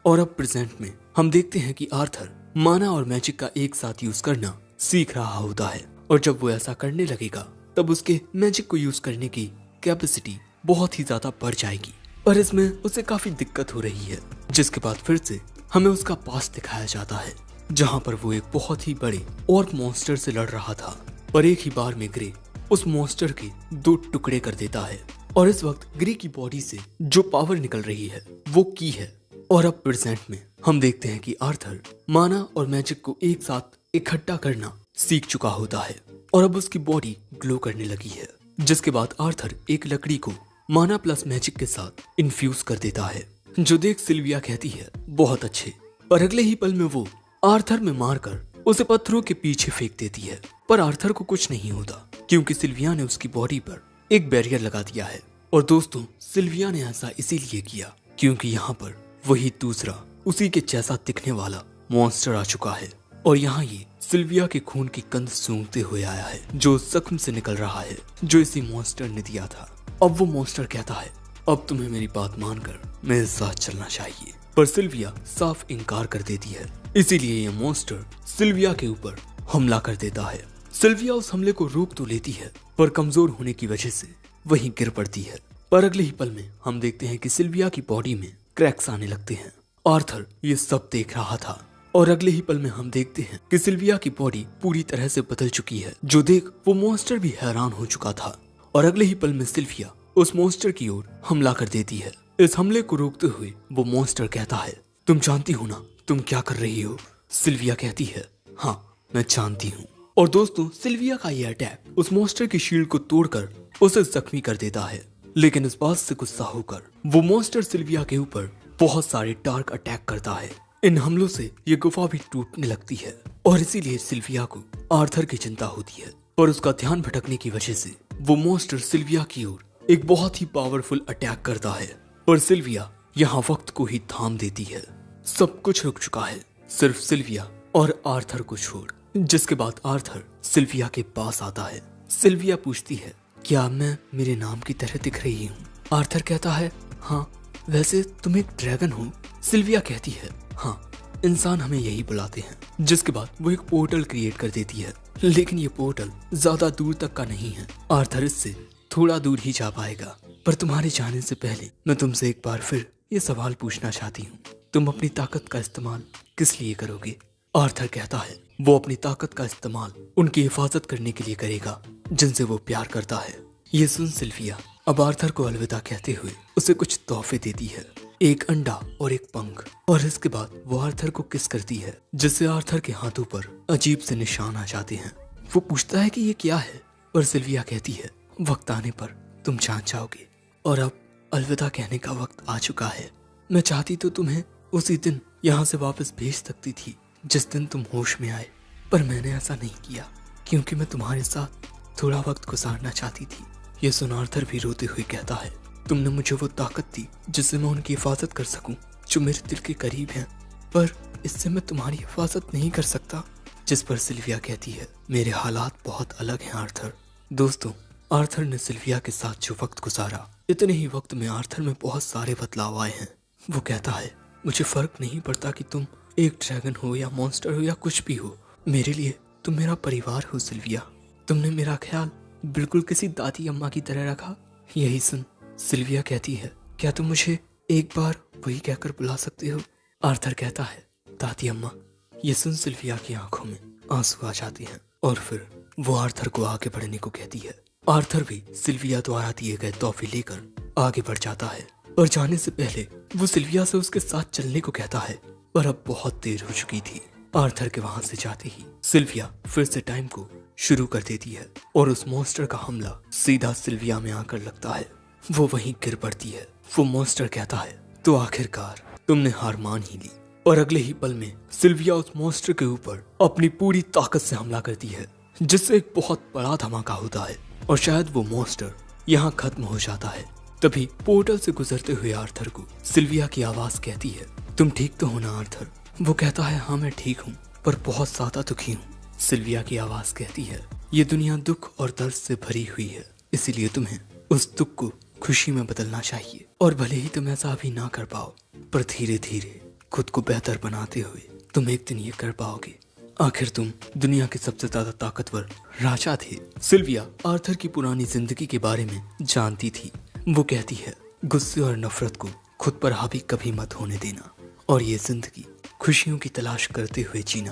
और अब प्रेजेंट में हम देखते हैं कि आर्थर माना और मैजिक का एक साथ यूज करना सीख रहा होता है और जब वो ऐसा करने लगेगा तब उसके मैजिक को यूज करने की कैपेसिटी बहुत ही ज्यादा बढ़ जाएगी। पर इसमें उसे काफी दिक्कत हो रही है। जिसके बाद फिर से हमें उसका पास्ट दिखाया जाता है जहाँ पर वो एक बहुत ही बड़े ऑर्क मॉन्स्टर से लड़ रहा था और एक ही बार में ग्रे उस मॉन्स्टर के 2 टुकड़े कर देता है और इस वक्त ग्रे की बॉडी से जो पावर निकल रही है वो की है। और अब प्रेजेंट में हम देखते हैं कि आर्थर माना और मैजिक को एक साथ इकट्ठा करना सीख चुका होता है और अब उसकी बॉडी ग्लो करने लगी है। जिसके बाद आर्थर एक लकड़ी को माना प्लस मैजिक के साथ इन्फ्यूज कर देता है, जो देख सिल्विया कहती है, बहुत अच्छे। पर अगले ही पल में वो आर्थर में मारकर उसे पत्थरों के पीछे फेंक देती है। पर आर्थर को कुछ नहीं होता क्योंकि सिल्विया ने उसकी बॉडी पर एक बैरियर लगा दिया है। और दोस्तों, सिल्विया ने ऐसा इसीलिए किया क्योंकि यहाँ पर वही दूसरा उसी के जैसा दिखने वाला मॉन्स्टर आ चुका है और यहाँ ये सिल्विया के खून की गंध सूंघते हुए आया है जो जख्म से निकल रहा है जो इसी मॉन्स्टर ने दिया था। अब वो मॉन्स्टर कहता है, अब तुम्हें मेरी बात मानकर मेरे साथ चलना चाहिए। पर सिल्विया साफ इनकार कर देती है, इसीलिए ये मॉन्स्टर सिल्विया के ऊपर हमला कर देता है। सिल्विया उस हमले को रोक तो लेती है पर कमजोर होने की वजह से वहीं गिर पड़ती है। पर अगले ही पल में हम देखते हैं कि सिल्विया की बॉडी में क्रैक्स आने लगते हैं। आर्थर ये सब देख रहा था और अगले ही पल में हम देखते हैं कि सिल्विया की बॉडी पूरी तरह से बदल चुकी है, जो देख वो मॉन्स्टर भी हैरान हो चुका था। और अगले ही पल में सिल्विया उस मॉन्स्टर की ओर हमला कर देती है। इस हमले को रोकते हुए वो मॉन्स्टर कहता है, तुम जानती हो ना तुम क्या कर रही हो? सिल्विया कहती है, हाँ मैं जानती हूँ। और दोस्तों, सिल्विया का ये अटैक उस मॉन्स्टर की शील्ड को तोड़कर उसे जख्मी कर देता है। लेकिन इस बात से गुस्सा होकर वो मॉन्स्टर सिल्विया के ऊपर बहुत सारे डार्क अटैक करता है। इन हमलों से ये गुफा भी टूटने लगती है और इसीलिए सिल्विया को आर्थर की चिंता होती है। पर उसका ध्यान भटकने की वजह से वो मॉन्स्टर सिल्विया की ओर एक बहुत ही पावरफुल अटैक करता है। पर सिल्विया यहाँ वक्त को ही थाम देती है। सब कुछ रुक चुका है सिर्फ सिल्विया और आर्थर को छोड़। जिसके बाद आर्थर सिल्विया के पास आता है। सिल्विया पूछती है, क्या मैं मेरे नाम की तरह दिख रही हूँ? आर्थर कहता है, हाँ वैसे तुम एक ड्रैगन हो। सिल्विया कहती है, हाँ इंसान हमें यही बुलाते हैं। जिसके बाद वो एक पोर्टल क्रिएट कर देती है, लेकिन ये पोर्टल ज्यादा दूर तक का नहीं है। आर्थर इससे थोड़ा दूर ही जा पाएगा। पर तुम्हारे जाने से पहले मैं तुमसे एक बार फिर ये सवाल पूछना चाहती हूँ, तुम अपनी ताकत का इस्तेमाल किस लिए करोगे? आर्थर कहता है, वो अपनी ताकत का इस्तेमाल उनकी हिफाजत करने के लिए करेगा जिनसे वो प्यार करता है। ये सुन सिल्विया अब आर्थर को अलविदा कहते हुए उसे कुछ तोहफे देती है, एक अंडा और एक पंख। और इसके बाद वो आर्थर को किस करती है, जिससे आर्थर के हाथों पर अजीब से निशान आ जाते हैं। वो पूछता है कि ये क्या है, पर सिल्विया कहती है, वक्त आने पर तुम जान जाओगे। और अब अलविदा कहने का वक्त आ चुका है। मैं चाहती तो तुम्हें उसी दिन यहाँ से वापस भेज सकती थी जिस दिन तुम होश में आए, पर मैंने ऐसा नहीं किया क्योंकि मैं तुम्हारे साथ थोड़ा वक्त गुजारना चाहती थी। ये सुन आर्थर भी रोते हुए कहता है, तुमने मुझे वो ताकत दी जिससे मैं उनकी हिफाजत कर सकूं, जो मेरे दिल के करीब हैं, पर इससे मैं तुम्हारी हिफाजत नहीं कर सकता। जिस पर सिल्विया कहती है, मेरे हालात बहुत अलग हैं आर्थर। दोस्तों, आर्थर ने सिल्विया के साथ जो वक्त गुजारा, इतने ही वक्त में आर्थर में बहुत सारे बदलाव आए हैं। वो कहता है, मुझे फर्क नहीं पड़ता कि तुम एक ड्रैगन हो या मॉन्स्टर हो या कुछ भी हो, मेरे लिए तुम मेरा परिवार हो सिल्विया। तुमने मेरा ख्याल बिल्कुल किसी दादी अम्मा की तरह रखा। यही सुन सिल्विया कहती है, क्या तुम मुझे एक बार वही कहकर बुला सकते हो? आर्थर कहता है, दादी अम्मा। ये सुन सिल्विया की आंखों में आंसू आ जाते हैं और फिर वो आर्थर को आगे बढ़ने को कहती है। आर्थर भी सिल्विया द्वारा दिए गए तोहफे लेकर आगे बढ़ जाता है और जाने से पहले वो सिल्विया से उसके साथ चलने को कहता है, पर अब बहुत देर हो चुकी थी। आर्थर के वहां से जाते ही सिल्विया फिर से टाइम को शुरू कर देती है और उस मॉन्स्टर का हमला सीधा सिल्विया में आकर लगता है। वो वहीं गिर पड़ती है। वो मॉन्स्टर कहता है, तो आखिरकार तुमने हार मान ही ली। और अगले ही पल में सिल्विया उस मॉन्स्टर के ऊपर अपनी पूरी ताकत से हमला करती है, जिससे एक बहुत बड़ा धमाका होता है और शायद वो मॉन्स्टर यहाँ खत्म हो जाता है। तभी पोर्टल से गुजरते हुए आर्थर को सिल्विया की आवाज कहती है, तुम ठीक तो हो ना आर्थर? वो कहता है, हाँ मैं ठीक हूँ, पर बहुत ज्यादा दुखी हूँ। सिल्विया की आवाज कहती है, ये दुनिया दुख और दर्द से भरी हुई है, इसीलिए तुम्हें उस दुख को खुशी में बदलना चाहिए। और भले ही तुम ऐसा अभी ना कर पाओ, पर धीरे धीरे खुद को बेहतर बनाते हुए तुम एक दिन ये कर पाओगे। आखिर तुम दुनिया के सबसे ज्यादा ताकतवर राजा थे। सिल्विया आर्थर की पुरानी जिंदगी के बारे में जानती थी। वो कहती है, गुस्से और नफरत को खुद पर हावी कभी मत होने देना और ये जिंदगी खुशियों की तलाश करते हुए जीना।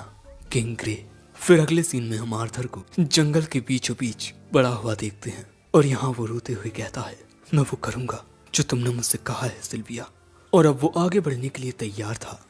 King grey. फिर अगले सीन में हम आर्थर को जंगल के बीचों बीच बड़ा हुआ देखते हैं और यहाँ वो रोते हुए कहता है, मैं वो करूंगा जो तुमने मुझसे कहा है सिल्विया। और अब वो आगे बढ़ने के लिए तैयार था,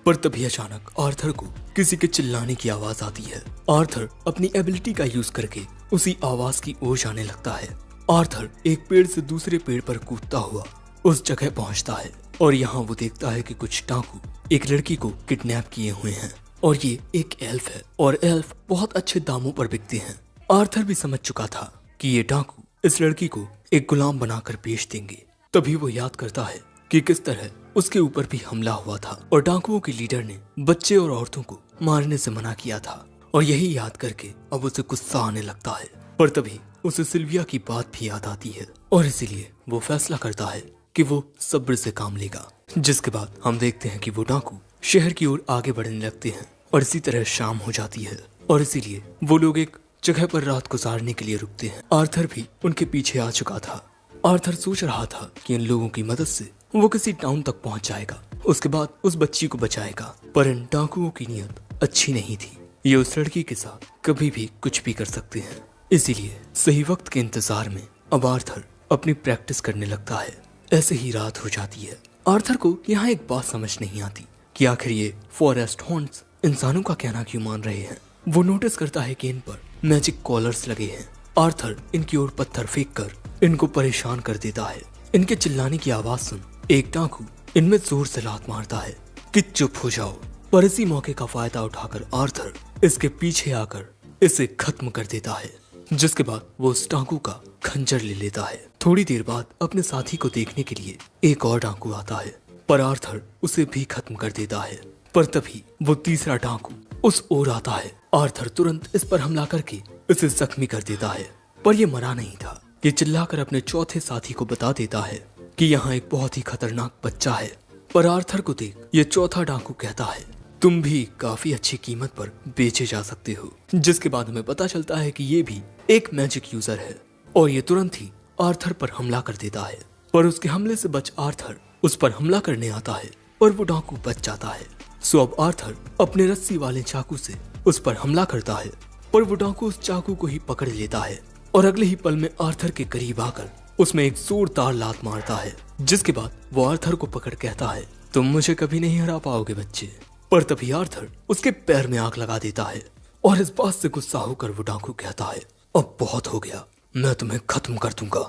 पर तभी अचानक आर्थर को किसी के चिल्लाने की आवाज आती है। आर्थर अपनी एबिलिटी का यूज करके उसी आवाज की ओर जाने लगता है। आर्थर एक पेड़ से दूसरे पेड़ पर कूदता हुआ उस जगह पहुंचता है और यहाँ वो देखता है कि कुछ डाकू एक लड़की को किडनैप किए हुए हैं और ये एक एल्फ है और एल्फ बहुत अच्छे दामों पर बिकते हैं। आर्थर भी समझ चुका था कि ये डाकू इस लड़की को एक गुलाम बनाकर बेच देंगे। तभी वो याद करता है कि किस तरह उसके ऊपर भी हमला हुआ था और डाकुओं के लीडर ने बच्चे और औरतों को मारने से मना किया था। और यही याद करके अब उसे गुस्सा आने लगता है, पर तभी उसे सिल्विया की बात भी याद आती है और इसीलिए वो फैसला करता है कि वो सब्र से काम लेगा। जिसके बाद हम देखते हैं कि वो डाकू शहर की ओर आगे बढ़ने लगते हैं और इसी तरह शाम हो जाती है और इसीलिए वो लोग एक जगह पर रात गुजारने के लिए रुकते हैं। आर्थर भी उनके पीछे आ चुका था। आर्थर सोच रहा था कि इन लोगों की मदद से वो किसी टाउन तक पहुंच जाएगा, उसके बाद उस बच्ची को बचाएगा। पर इन डाकुओं की नीयत अच्छी नहीं थी। ये उस लड़की के साथ कभी भी कुछ भी कर सकते हैं। इसीलिए सही वक्त के इंतजार में अब आर्थर अपनी प्रैक्टिस करने लगता है। ऐसे ही रात हो जाती है। आर्थर को यहाँ एक बात समझ नहीं आती कि आखिर ये फॉरेस्ट हॉन्ट्स इंसानों का कहना क्यों मान रहे हैं। वो नोटिस करता है कि इन पर मैजिक कॉलर्स लगे हैं। आर्थर इनकी ओर पत्थर फेंक कर इनको परेशान कर देता है। इनके चिल्लाने की आवाज सुन एक डाकू इनमें जोर से लात मारता है कि चुप हो जाओ। पर इसी मौके का फायदा उठाकर आर्थर इसके पीछे आकर इसे खत्म कर देता है, जिसके बाद वो उस डाकू का खंजर ले लेता है। थोड़ी देर बाद अपने साथी को देखने के लिए एक और डाकू आता है, पर आर्थर उसे भी खत्म कर देता है। पर तभी वो तीसरा डाकू उस ओर आता है। आर्थर तुरंत इस पर हमला करके इसे जख्मी कर देता है, पर ये मरा नहीं था। ये चिल्लाकर अपने चौथे साथी को बता देता है कि यहाँ एक बहुत ही खतरनाक बच्चा है। पर आर्थर को देख ये चौथा डाकू कहता है, तुम भी काफी अच्छी कीमत पर बेचे जा सकते हो। जिसके बाद हमें पता चलता है कि ये भी एक मैजिक यूजर है और ये तुरंत ही आर्थर पर हमला कर देता है। पर उसके हमले से बच आर्थर उस पर हमला करने आता है, पर वो डाकू बच जाता है। सो अब आर्थर अपने रस्सी वाले चाकू से उस पर हमला करता है, पर वो डाकू उस चाकू को ही पकड़ लेता है और अगले ही पल में आर्थर के करीब आकर उसमें एक जोरदार लात मारता है। जिसके बाद वो आर्थर को पकड़ कहता है, तुम मुझे कभी नहीं हरा पाओगे बच्चे। पर तभी आर्थर उसके पैर में आग लगा देता है और इस बात से गुस्सा होकर वो डाकू कहता है, अब बहुत हो गया, मैं तुम्हें खत्म कर दूंगा।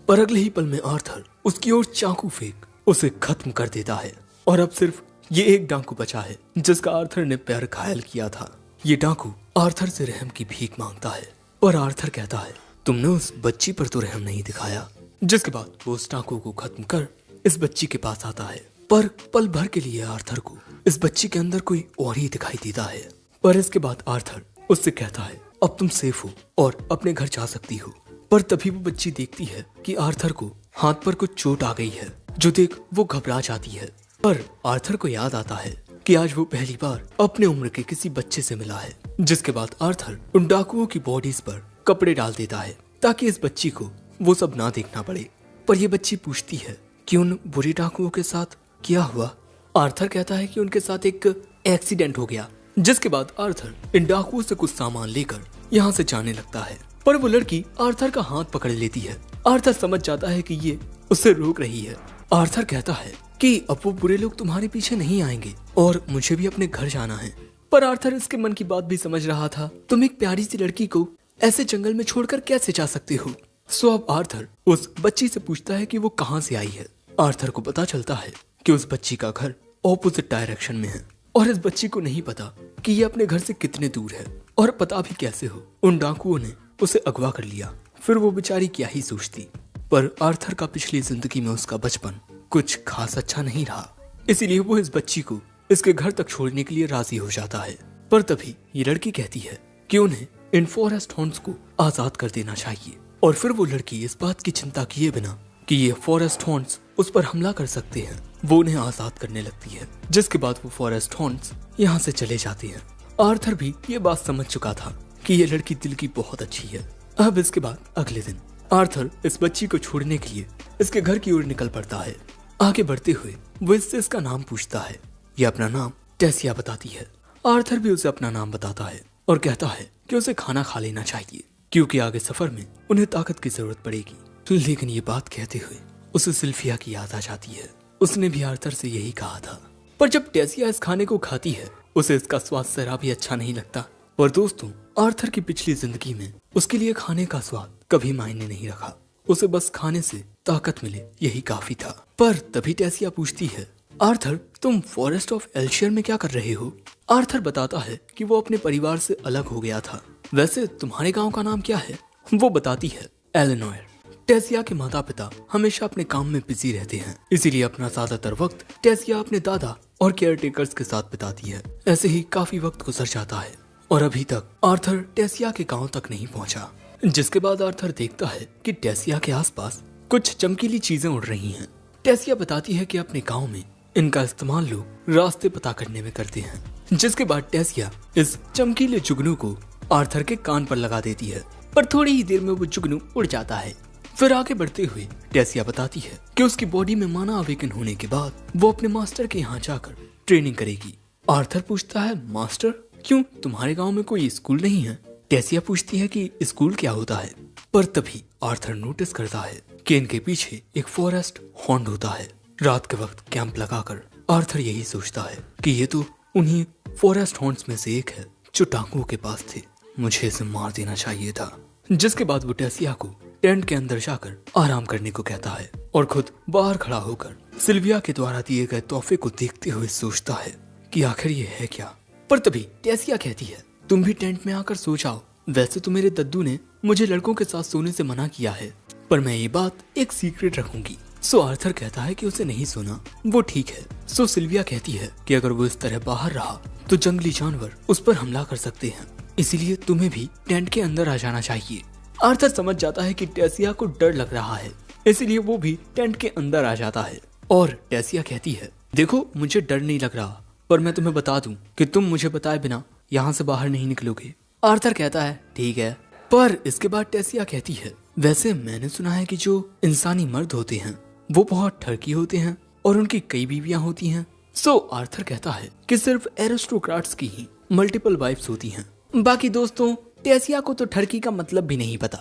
पर अगले ही पल में आर्थर उसकी ओर चाकू फेंक उसे खत्म कर देता है और अब सिर्फ ये एक डाकू बचा है जिसका आर्थर ने पैर घायल किया था। ये डाकू आर्थर से रहम की भीख मांगता है, पर आर्थर कहता है, तुमने उस बच्ची पर तो रहम नहीं दिखाया। जिसके बाद वो उस डाकू को खत्म कर इस बच्ची के पास आता है, पर पल भर के लिए आर्थर को इस बच्ची के अंदर कोई और ही दिखाई देता है। पर इसके बाद आर्थर उससे कहता है अब तुम सेफ हो और अपने घर जा सकती हो। पर तभी वो बच्ची देखती है कि आर्थर को हाथ पर कुछ चोट आ गई है, जो देख वो घबरा जाती है। पर आर्थर को याद आता है कि आज वो पहली बार अपने उम्र के किसी बच्चे से मिला है। जिसके बाद आर्थर उन डाकुओं की बॉडीज पर कपड़े डाल देता है ताकि इस बच्ची को वो सब ना देखना पड़े। पर ये बच्ची पूछती है कि उन बुरे डाकुओं के साथ क्या हुआ। आर्थर कहता है कि उनके साथ एक एक्सीडेंट हो गया। जिसके बाद आर्थर इन डाकुओं से कुछ सामान लेकर यहाँ से जाने लगता है, पर वो लड़की आर्थर का हाथ पकड़ लेती है। आर्थर समझ जाता है कि ये उसे रोक रही है। आर्थर कहता है कि अब वो बुरे लोग तुम्हारे पीछे नहीं आएंगे और मुझे भी अपने घर जाना है। पर आर्थर इसके मन की बात भी समझ रहा था। तुम एक प्यारी सी लड़की को ऐसे जंगल में छोड़कर कैसे जा सकते हो। सो अब आर्थर उस बच्ची से पूछता है कि वो कहाँ से आई है। आर्थर को पता चलता है कि उस बच्ची का घर ऑपोजिट डायरेक्शन में है और इस बच्ची को नहीं पता कि ये अपने घर से कितने दूर है। और पता भी कैसे हो, उन डाकुओं ने उसे अगवा कर लिया। फिर वो बेचारी क्या ही सोचती। पर आर्थर का पिछली जिंदगी में उसका बचपन कुछ खास अच्छा नहीं रहा, इसीलिए वो इस बच्ची को इसके घर तक छोड़ने के लिए राजी हो जाता है। पर तभी ये लड़की कहती है कि उन्हें इन फॉरेस्ट हॉर्न्स को आजाद कर देना चाहिए। और फिर वो लड़की इस बात की चिंता किए बिना कि ये फॉरेस्ट हॉर्न्स उस पर हमला कर सकते हैं, वो उन्हें आजाद करने लगती है। जिसके बाद वो फॉरेस्ट हॉर्न्स यहाँ से चले जाते हैं। आर्थर भी ये बात समझ चुका था कि ये लड़की दिल की बहुत अच्छी है। अब इसके बाद अगले दिन आर्थर इस बच्ची को छोड़ने के लिए इसके घर की ओर निकल पड़ता है। आगे बढ़ते हुए वो इससे इसका नाम पूछता है। ये अपना नाम टेसिया बताती है। आर्थर भी उसे अपना नाम बताता है और कहता है कि उसे खाना खा लेना चाहिए क्योंकि आगे सफर में उन्हें ताकत की जरूरत पड़ेगी। लेकिन ये बात कहते हुए उसे सिल्फिया की याद आ जाती है। उसने भी आर्थर से यही कहा था। पर जब टेसिया इस खाने को खाती है उसे इसका स्वाद जरा भी अच्छा नहीं लगता। पर दोस्तों, आर्थर की पिछली जिंदगी में उसके लिए खाने का स्वाद कभी मायने नहीं रखा। उसे बस खाने से ताकत मिले यही काफी था। पर तभी टेसिया पूछती है, आर्थर तुम फॉरेस्ट ऑफ एल्शियर में क्या कर रहे हो। आर्थर बताता है कि वो अपने परिवार से अलग हो गया था। वैसे तुम्हारे गांव का नाम क्या है। वो बताती है एलेनोर। टेसिया के माता पिता हमेशा अपने काम में बिजी रहते हैं, इसीलिए अपना ज्यादातर वक्त टेसिया अपने दादा और केयरटेकर्स के साथ बिताती है। ऐसे ही काफी वक्त गुजर जाता है और अभी तक आर्थर टेसिया के गांव तक नहीं पहुंचा। जिसके बाद आर्थर देखता है कि टेसिया के आसपास कुछ चमकीली चीजें उड़ रही हैं। टेसिया बताती है कि अपने गांव में इनका इस्तेमाल लोग रास्ते पता करने में करते हैं। जिसके बाद टेसिया इस चमकीले जुगनू को आर्थर के कान पर लगा देती है, पर थोड़ी ही देर में वो जुगनू उड़ जाता है। फिर आगे बढ़ते हुए टेसिया बताती है कि उसकी बॉडी में माना अवेकन होने के बाद वो अपने मास्टर के यहाँ जाकर ट्रेनिंग करेगी। आर्थर पूछता है, मास्टर क्यों, तुम्हारे गांव में कोई स्कूल नहीं है। टेसिया पूछती है कि स्कूल क्या होता है। पर तभी आर्थर नोटिस करता है कि इनके पीछे एक फॉरेस्ट हॉर्न होता है। रात के वक्त कैंप लगाकर आर्थर यही सोचता है कि ये तो उन्हीं फॉरेस्ट हॉर्न्स में से एक है जो डाकुओं के पास थे। मुझे इसे मार देना चाहिए था। जिसके बाद वो टेसिया को टेंट के अंदर जाकर आराम करने को कहता है और खुद बाहर खड़ा होकर सिल्विया के द्वारा दिए गए तोहफे को देखते हुए सोचता है कि आखिर ये है क्या। पर तभी टेसिया कहती है, तुम भी टेंट में आकर सो जाओ। वैसे तो मेरे दद्दू ने मुझे लड़कों के साथ सोने से मना किया है, पर मैं ये बात एक सीक्रेट रखूंगी। सो आर्थर कहता है कि उसे नहीं सोना। वो ठीक है। सो सिल्विया कहती है कि अगर वो इस तरह बाहर रहा तो जंगली जानवर उस पर हमला कर सकते हैं, इसीलिए तुम्हें भी टेंट के अंदर आ जाना चाहिए। आर्थर समझ जाता है कि टेसिया को डर लग रहा है, इसीलिए वो भी टेंट के अंदर आ जाता है। और टेसिया कहती है, देखो मुझे डर नहीं लग रहा, पर मैं तुम्हें बता दूं कि तुम मुझे बताए बिना यहाँ से बाहर नहीं निकलोगे। आर्थर कहता है, ठीक है। पर इसके बाद टेसिया कहती है, वैसे मैंने सुना है कि जो इंसानी मर्द होते हैं वो बहुत ठरकी होते हैं और उनकी कई बीवियां होती हैं। सो आर्थर कहता है कि सिर्फ एरिस्टोक्रेट्स की ही मल्टीपल वाइफ्स होती हैं। बाकी दोस्तों, टेसिया को तो ठरकी का मतलब भी नहीं पता।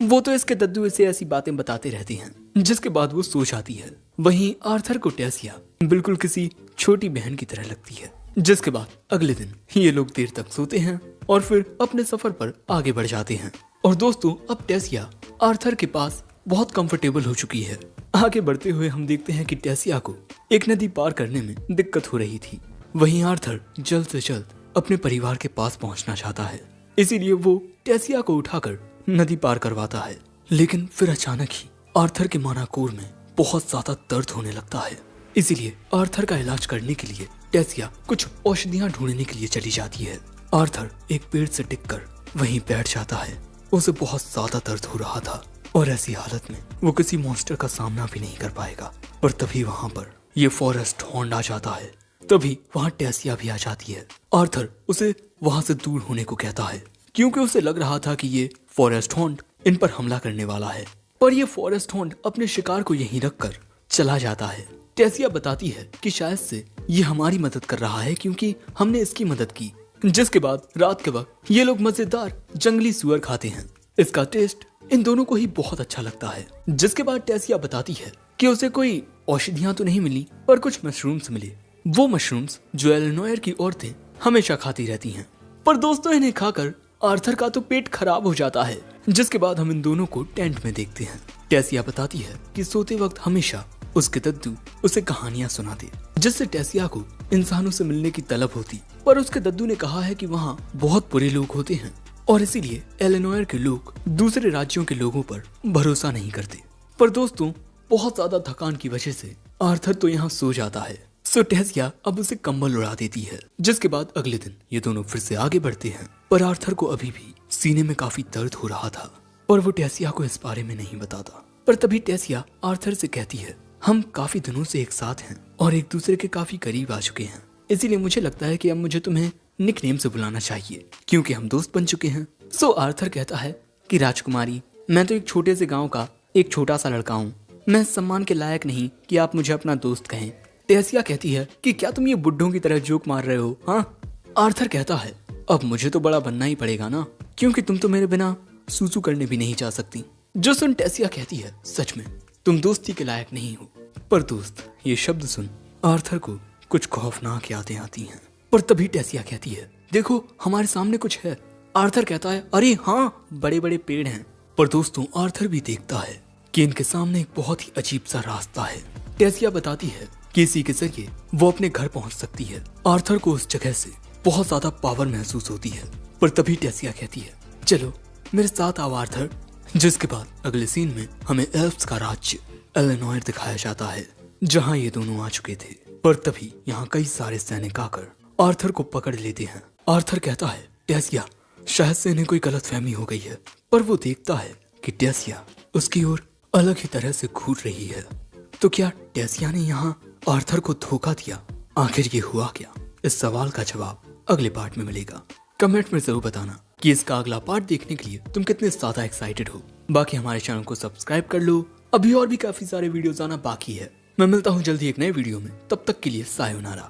वो तो इसके दद्दू इसे ऐसी बातें बताते रहते हैं। जिसके बाद वो सो जाती है। वहीं आर्थर को टेसिया बिल्कुल किसी छोटी बहन की तरह लगती है। जिसके बाद अगले दिन ये लोग देर तक सोते हैं और फिर अपने सफर पर आगे बढ़ जाते हैं। और दोस्तों, अब टेसिया आर्थर के पास बहुत कंफर्टेबल हो चुकी है। आगे बढ़ते हुए हम देखते हैं कि टेसिया को एक नदी पार करने में दिक्कत हो रही थी। वहीं आर्थर जल्द से जल्द अपने परिवार के पास पहुंचना चाहता है, इसीलिए वो टेसिया को उठाकर नदी पार करवाता है, लेकिन फिर अचानक ही आर्थर के मानाकोर में बहुत ज्यादा दर्द होने लगता है। इसीलिए आर्थर का इलाज करने के लिए टेसिया कुछ औषधियां ढूंढने के लिए चली जाती है। आर्थर एक पेड़ से टिककर वहीं बैठ जाता है। उसे बहुत ज्यादा दर्द हो रहा था और ऐसी हालत में वो किसी मॉन्स्टर का सामना भी नहीं कर पाएगा। पर तभी वहाँ पर ये फॉरेस्ट हॉन्ड आ जाता है। तभी वहाँ टेसिया भी आ जाती है। आर्थर उसे वहाँ से दूर होने को कहता है, क्योंकि उसे लग रहा था कि ये फॉरेस्ट हॉन्ड इन पर हमला करने वाला है। पर ये फॉरेस्ट हॉन्ड अपने शिकार को यहीं रखकर चला जाता है। टेसिया बताती है कि शायद से ये हमारी मदद कर रहा है, क्योंकि हमने इसकी मदद की। जिसके बाद रात के वक्त ये लोग मजेदार जंगली सुअर खाते हैं। इसका टेस्ट इन दोनों को ही बहुत अच्छा लगता है। जिसके बाद टेसिया बताती है कि उसे कोई औषधियां तो नहीं मिली, पर कुछ मशरूम्स मिले। वो मशरूम्स जो एलेनोर की औरतें हमेशा खाती रहती हैं। पर दोस्तों, इन्हें खाकर आर्थर का तो पेट खराब हो जाता है। जिसके बाद हम इन दोनों को टेंट में देखते हैं। टेसिया बताती है कि सोते वक्त हमेशा उसके दद्दू उसे कहानियां सुनाते, जिससे टेसिया को इंसानों से मिलने की तलब होती। पर उसके दद्दू ने कहा है कि वहाँ बहुत बुरे लोग होते हैं और इसीलिए एलेनोर के लोग दूसरे राज्यों के लोगों पर भरोसा नहीं करते। पर दोस्तों, बहुत ज्यादा थकान की वजह से आर्थर तो यहाँ सो जाता है। सो टेसिया अब उसे कंबल उड़ा देती है। जिसके बाद अगले दिन ये दोनों फिर से आगे बढ़ते हैं। पर आर्थर को अभी भी सीने में काफी दर्द हो रहा था और वो टेसिया को इस बारे में नहीं बताता। पर तभी टेसिया आर्थर से कहती है, हम काफी दिनों से एक साथ हैं और एक दूसरे के काफी करीब आ चुके हैं, इसीलिए मुझे लगता है कि अब मुझे तुम्हें निकनेम से बुलाना चाहिए, क्योंकि हम दोस्त बन चुके हैं। सो आर्थर कहता है कि राजकुमारी, मैं तो एक छोटे से गांव का एक छोटा सा लड़का हूँ। मैं सम्मान के लायक नहीं कि आप मुझे अपना दोस्त कहें। टेसिया कहती है कि क्या तुम ये बुड्ढों की तरह जोक मार रहे हो? हाँ। आर्थर कहता है, अब मुझे तो बड़ा बनना ही पड़ेगा ना, क्योंकि तुम तो मेरे बिना सूसू करने भी नहीं जा सकती। जो सुन टेसिया कहती है, सच में तुम दोस्ती के लायक नहीं हो। पर दोस्त, ये शब्द सुन आर्थर को कुछ खौफनाक यादें आती हैं। पर तभी टेसिया कहती है, देखो हमारे सामने कुछ है। आर्थर कहता है, अरे हाँ, बड़े बड़े पेड़ हैं। पर दोस्तों, आर्थर भी देखता है कि इनके सामने एक बहुत ही अजीब सा रास्ता है। टेसिया बताती है कि इसी के जरिए वो अपने घर पहुंच सकती है। आर्थर को उस जगह से बहुत ज्यादा पावर महसूस होती है। पर तभी टेसिया कहती है, चलो मेरे साथ आओ आर्थर। जिसके बाद अगले सीन में हमें एल्फ्स का राज्य एलेनोर दिखाया जाता है, जहां ये दोनों आ चुके थे। पर तभी यहाँ कई सारे सैनिक आकर आर्थर को पकड़ लेते हैं। आर्थर कहता है, टेसिया, शायद से इन्हें कोई गलतफहमी हो गई है। पर वो देखता है कि टेसिया उसकी ओर अलग ही तरह से घूर रही है। तो क्या टेसिया ने यहाँ आर्थर को धोखा दिया? आखिर ये हुआ क्या? इस सवाल का जवाब अगले पार्ट में मिलेगा। कमेंट में जरूर बताना कि इसका अगला पार्ट देखने के लिए तुम कितने ज्यादा एक्साइटेड हो। बाकी हमारे चैनल को सब्सक्राइब कर लो, अभी और भी काफी सारे वीडियोस आना बाकी है। मैं मिलता हूँ जल्दी एक नए वीडियो में, तब तक के लिए सायोनारा।